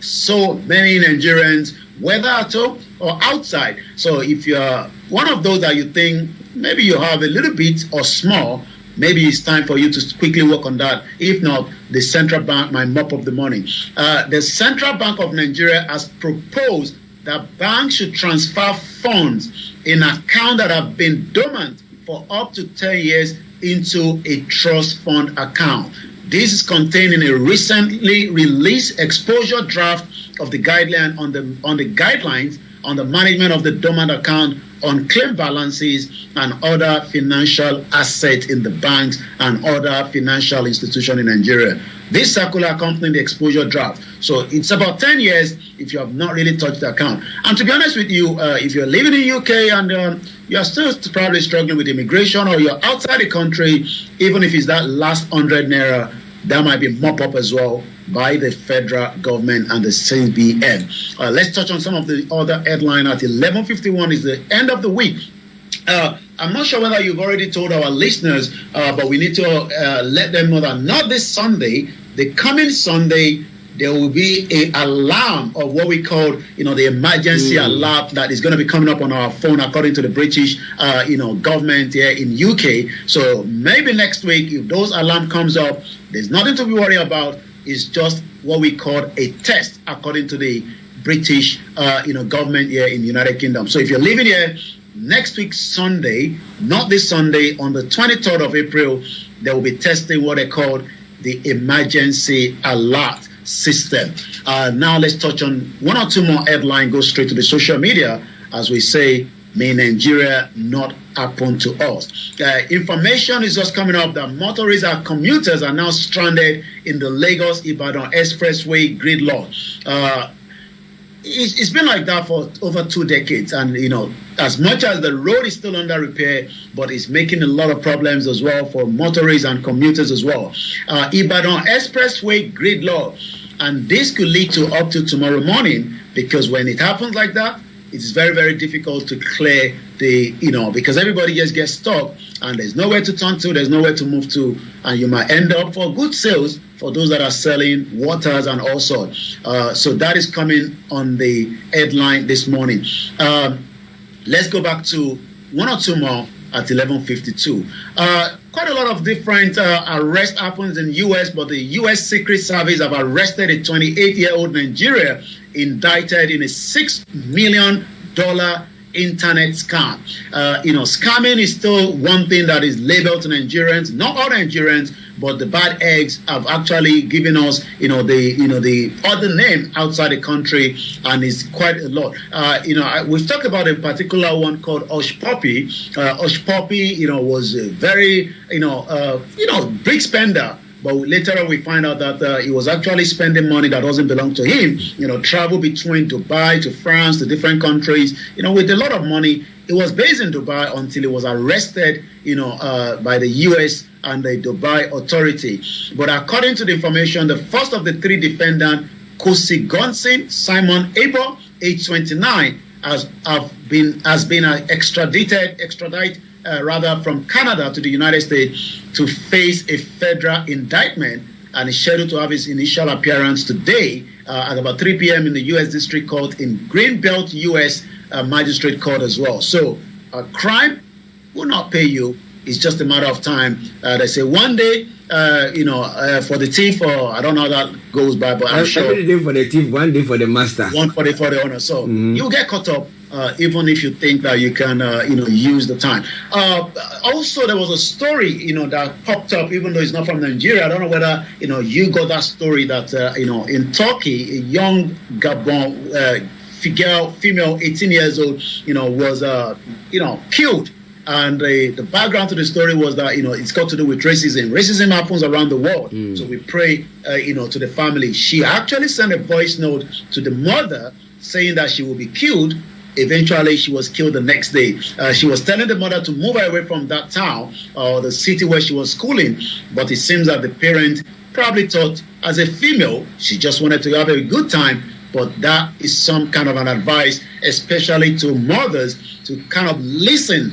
so many Nigerians, whether at home or outside. So if you're one of those that you think maybe you have a little bit or small, maybe it's time for you to quickly work on that. If not, the central bank might mop up the money. The Central Bank of Nigeria has proposed that banks should transfer funds in accounts that have been dormant for up to 10 years into a trust fund account. This is contained in a recently released exposure draft of the guideline on the guidelines on the management of the dormant account, on claim balances and other financial assets in the banks and other financial institutions in Nigeria. This circular accompanied the exposure draft. So it's about 10 years if you have not really touched the account. And to be honest with you, if you're living in the UK and you're still probably struggling with immigration, or you're outside the country, even if it's that last 100 naira, that might be mop up as well by the federal government and the CBN. Let's touch on some of the other headlines. At 11:51 is the end of the week. I'm not sure whether you've already told our listeners, but we need to let them know that not this Sunday, the coming Sunday, there will be an alarm of what we call, the emergency alert that is going to be coming up on our phone, according to the British, government here in UK. So maybe next week, if those alarm comes up, there's nothing to be worried about. It's just what we call a test, according to the British, government here in the United Kingdom. So if you're living here, next week Sunday, not this Sunday, on the 23rd of April, they will be testing what they call the emergency alert system. Now let's touch on one or two more headlines, go straight to the social media, as we say, may Nigeria not happen to us. Information is just coming up that motorists and commuters are now stranded in the Lagos-Ibadan Expressway gridlock. It's been like that for over 2 decades, and as much as the road is still under repair, but it's making a lot of problems as well for motorists and commuters as well. Ibadan Expressway gridlock, and this could lead to up to tomorrow morning, because when it happens like that, it's very, very difficult to clear because everybody just gets stuck and there's nowhere to turn to, there's nowhere to move to, and you might end up for good sales for those that are selling waters and all sorts. So that is coming on the headline this morning. Let's go back to one or two more at 11:52. Quite a lot of different arrests happens in U.S., but the U.S. Secret Service have arrested a 28-year-old Nigerian indicted in a $6 million internet scam. Scamming is still one thing that is labeled to Nigerians, not all Nigerians, but the bad eggs have actually given us, the other name outside the country, and it's quite a lot. We've talked about a particular one called Hush Puppy. Hush Puppy, was a very, big spender. But later on, we find out that he was actually spending money that doesn't belong to him. Travel between Dubai to France to different countries, with a lot of money. He was based in Dubai until he was arrested, by the U.S. and the Dubai authority. But according to the information, the first of the 3 defendants, Kosi Gonsin Simon Abel, age 29, has been extradited from Canada to the United States to face a federal indictment, and is scheduled to have his initial appearance today at about 3 p.m. in the U.S. District Court in Greenbelt, U.S. Magistrate Court as well. So a crime will not pay you. It's just a matter of time. They say one day, for the thief, or I don't know how that goes by, but I'm sure. Every day for the thief, one day for the master. One for the owner. So you'll get caught up, even if you think that you can, use the time. Also, there was a story, that popped up, even though it's not from Nigeria. I don't know whether, you got that story that, in Turkey, a young Gabon female, 18 years old, was, killed. And the background to the story was that, it's got to do with racism. Racism happens around the world. So we pray, to the family. She actually sent a voice note to the mother saying that she will be killed. Eventually, she was killed the next day. She was telling the mother to move away from that town or the city where she was schooling. But it seems that the parent probably thought, as a female, she just wanted to have a good time. But that is some kind of an advice, especially to mothers, to kind of listen,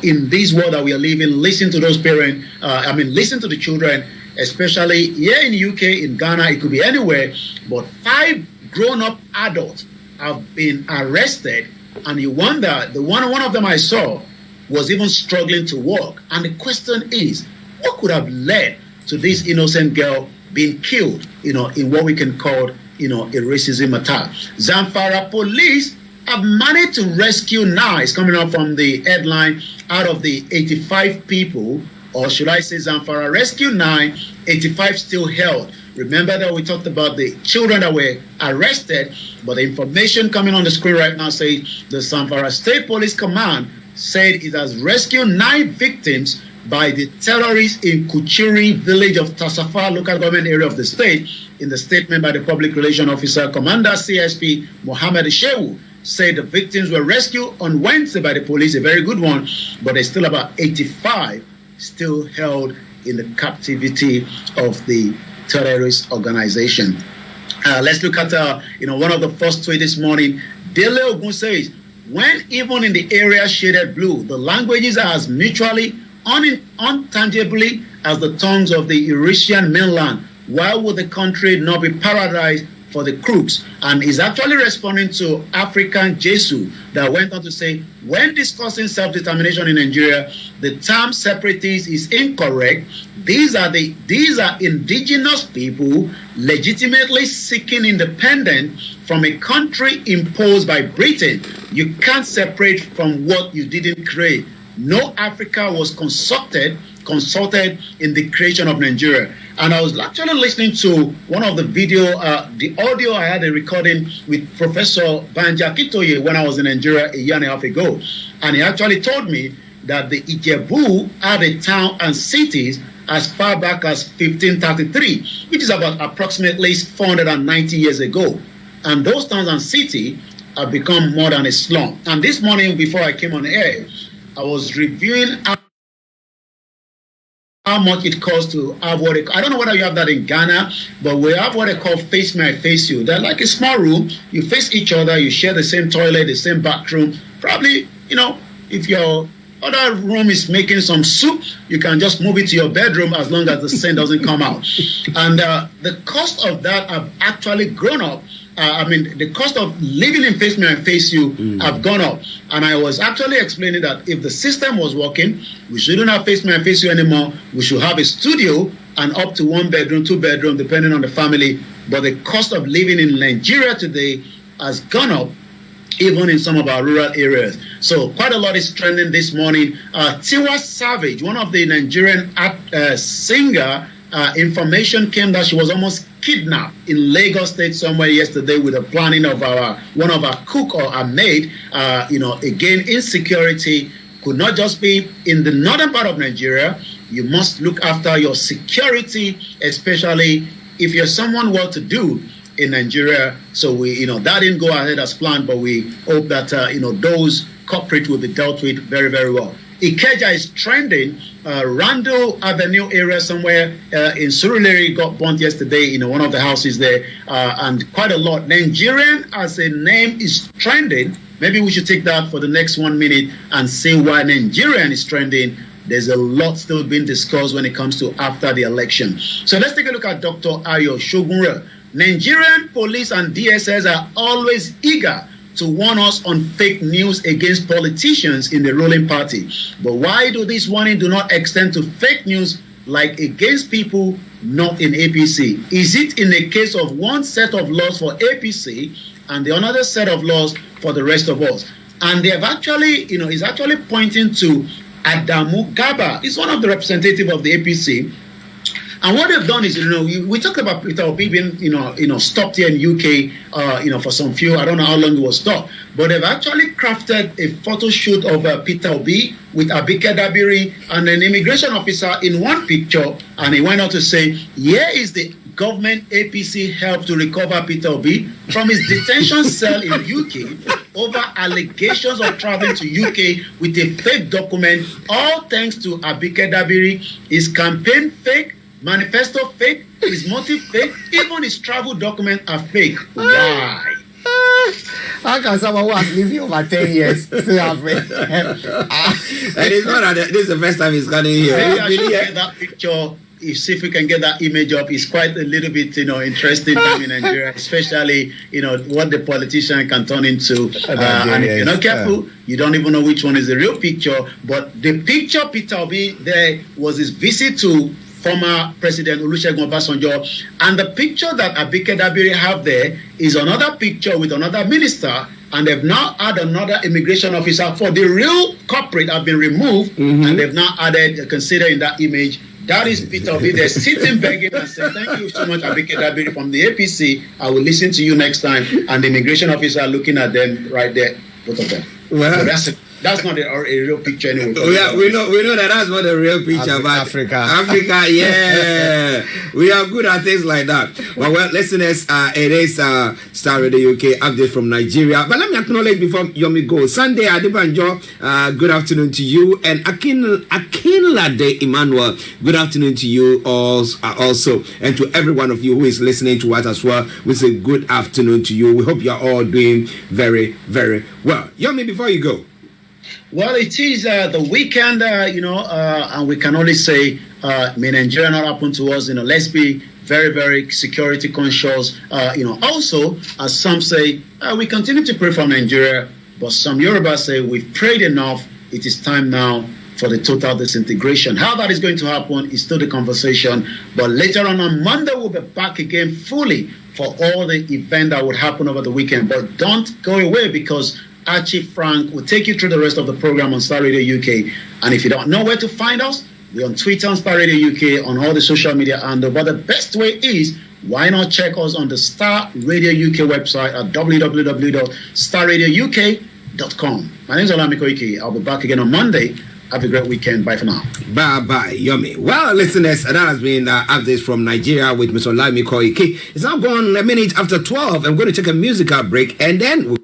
in this world that we are living, listen to those parents, listen to the children, especially here in the UK, in Ghana, it could be anywhere. But 5 grown-up adults have been arrested, and you wonder, one of them I saw was even struggling to walk. And the question is, what could have led to this innocent girl being killed, in what we can call, a racism attack? Zamfara police have managed to rescue now, it's coming up from the headline, out of the 85 people, or should I say Zamfara rescue 9, 85 still held. Remember that we talked about the children that were arrested, but the information coming on the screen right now says the Zamfara State Police Command said it has rescued 9 victims by the terrorists in Kuchiri village of Tasafa local government area of the state. In the statement by the Public Relations Officer, Commander CSP Mohammed Shehu said the victims were rescued on Wednesday by the police, a very good one, but there's still about 85 still held in the captivity of the terrorist organization. Let's look at one of the first tweets this morning. Dele Ogun says, when even in the area shaded blue, the languages are as mutually untangibly as the tongues of the Eurasian mainland, why would the country not be paradise for the crooks? And he's actually responding to African Jesu that went on to say, when discussing self-determination in Nigeria, the term separatist is incorrect. These are indigenous people legitimately seeking independence from a country imposed by Britain. You can't separate from what you didn't create. No Africa was constructed consulted in the creation of Nigeria. And I was actually listening to one of the the audio I had a recording with Professor Banji Akintoye when I was in Nigeria a year and a half ago. And he actually told me that the Ijebu had a town and cities as far back as 1533, which is about approximately 490 years ago. And those towns and cities have become more than a slum. And this morning, before I came on air, I was reviewing how much it costs to have I don't know whether you have that in Ghana, but we have what they call face me, I face you. They're like a small room. You face each other. You share the same toilet, the same bathroom. Probably, if your other room is making some soup, you can just move it to your bedroom as long as the scent doesn't come out. And the cost of that have actually grown up. The cost of living in face me and face you have gone up. And I was actually explaining that if the system was working, we shouldn't have face me and face you anymore. We should have a studio and up to 1 bedroom, 2 bedroom, depending on the family. But the cost of living in Nigeria today has gone up, even in some of our rural areas. So quite a lot is trending this morning. Tiwa Savage, one of the Nigerian singer, information came that she was almost kidnapped in Lagos State somewhere yesterday with the planning of one of our cook or our maid. Again, insecurity could not just be in the northern part of Nigeria. You must look after your security, especially if you're someone well-to-do in Nigeria. So that didn't go ahead as planned, but we hope that those culprits will be dealt with very, very well. Ikeja is trending. Randall Avenue area somewhere in Surulere got burnt yesterday in one of the houses there, and quite a lot. Nigerian as a name is trending. Maybe we should take that for the next 1 minute and see why Nigerian is trending. There's a lot still being discussed when it comes to after the election. So let's take a look at Dr. Ayo Shogunre. Nigerian police and DSS are always eager to warn us on fake news against politicians in the ruling party. But why do this warning do not extend to fake news like against people not in APC? Is it in the case of one set of laws for APC and the another set of laws for the rest of us? And they have actually, is actually pointing to Adamu Gaba. He's one of the representatives of the APC. And what they've done is, we talked about Peter Obi being, stopped here in UK, for some few, I don't know how long it was stopped, but they've actually crafted a photo shoot of Peter Obi with Abike Dabiri and an immigration officer in one picture, and he went on to say, here is the government APC help to recover Peter Obi from his detention cell in UK over allegations of traveling to UK with a fake document, all thanks to Abike Dabiri. His campaign fake, manifesto fake, his motive fake, even his travel documents are fake. Why? How can someone who has lived here over 10 years still have it? And it's not that this is the first time he's coming here. Maybe I should get that picture. See if we can get that image up. It's quite a little bit, interesting time in Nigeria, especially, what the politician can turn into. And if you're not careful, you don't even know which one is the real picture. But the picture Peter Obi there was his visit to former President Olusegun Obasanjo, and the picture that Abike Dabiri have there is another picture with another minister, and they've now added another immigration officer. For the real culprit have been removed, and they've now added, consider in that image, that is Peter Obi. They're sitting begging and saying, thank you so much, Abike Dabiri from the APC. I will listen to you next time. And the immigration officer looking at them right there, both of them. Well, so that's not a real picture anyway. Yeah, we know that's not a real picture. But Africa, yeah. We are good at things like that. Well, listeners, it is Star Radio UK update from Nigeria. But let me acknowledge before Yomi goes. Sunday Adebanjo, good afternoon to you. And Akinlade Emmanuel, good afternoon to you also. And to every one of you who is listening to us as well, we say good afternoon to you. We hope you are all doing very, very well. Yomi, before you go. Well, it is the weekend, and we can only say, may Nigeria not happen to us. Let's be very, very security conscious. Also, as some say, we continue to pray for Nigeria, but some Yoruba say we've prayed enough. It is time now for the total disintegration. How that is going to happen is still the conversation. But later on Monday, we'll be back again fully for all the event that would happen over the weekend. But don't go away, because Archie Frank will take you through the rest of the program on Star Radio UK. And if you don't know where to find us, We're on Twitter on Star Radio UK, on all the social media handle. But the best way is, why not check us on the Star Radio UK website at www.starradiouk.com. My name is Olayomi Koiki. I'll be back again on Monday. Have a great weekend. Bye for now. Bye, Yomi. Well, listeners, that has been updates from Nigeria with Mr. Olayomi Koiki. It's now gone a minute after 12. I'm going to take a musical break and then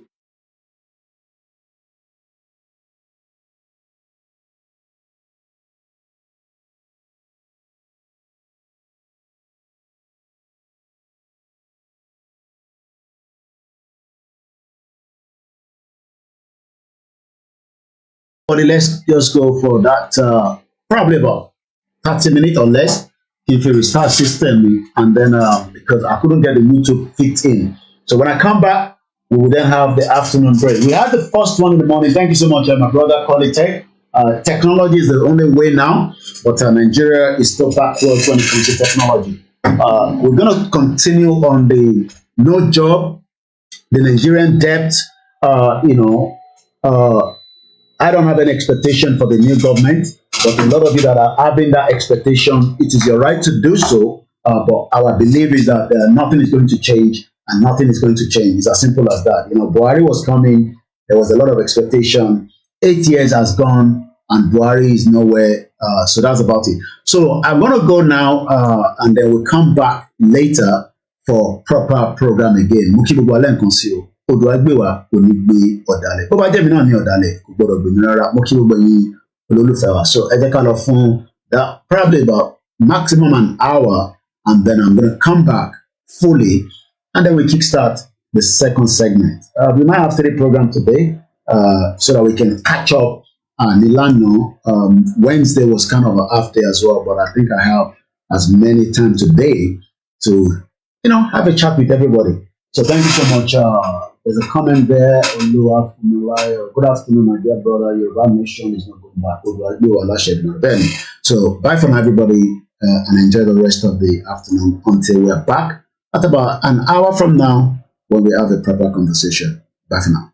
let's just go for that probably about 30 minutes or less if you restart system, and then because I couldn't get the YouTube fit in. So when I come back, we will then have the afternoon break. We had the first one in the morning. Thank you so much, my brother Qualitech. Technology is the only way now, but Nigeria is still backwards when it comes to technology. We're going to continue on the no job, the Nigerian debt, I don't have any expectation for the new government, but a lot of you that are having that expectation, it is your right to do so. But our belief is that nothing is going to change and nothing is going to change. It's as simple as that. Buhari was coming. There was a lot of expectation. 8 years has gone and Buhari is nowhere. So that's about it. So I'm going to go now and then we'll come back later for proper program again. Odò agbéwà kò ní gbé ọ̀dàlẹ̀. Bó bá jẹ́ mi náà ní ọ̀dàlẹ̀ kò gbọ́dọ̀ gbé mi rárá. Mo kí gbogbo yín olólùfẹ́ wa. So ẹ jẹ́ ká lọ fún that probably about maximum an hour, and then I'm going to come back fully and then we kickstart the second segment. We might have 3 programs today so that we can catch up. Milano, Wednesday was kind of a half day as well, but I think I have as many time today to, have a chat with everybody. So thank you so much. There's a comment there. Good afternoon, my dear brother. Your nation is not going back. So bye for now, everybody, and enjoy the rest of the afternoon until we're back at about an hour from now when we have a proper conversation. Bye for now.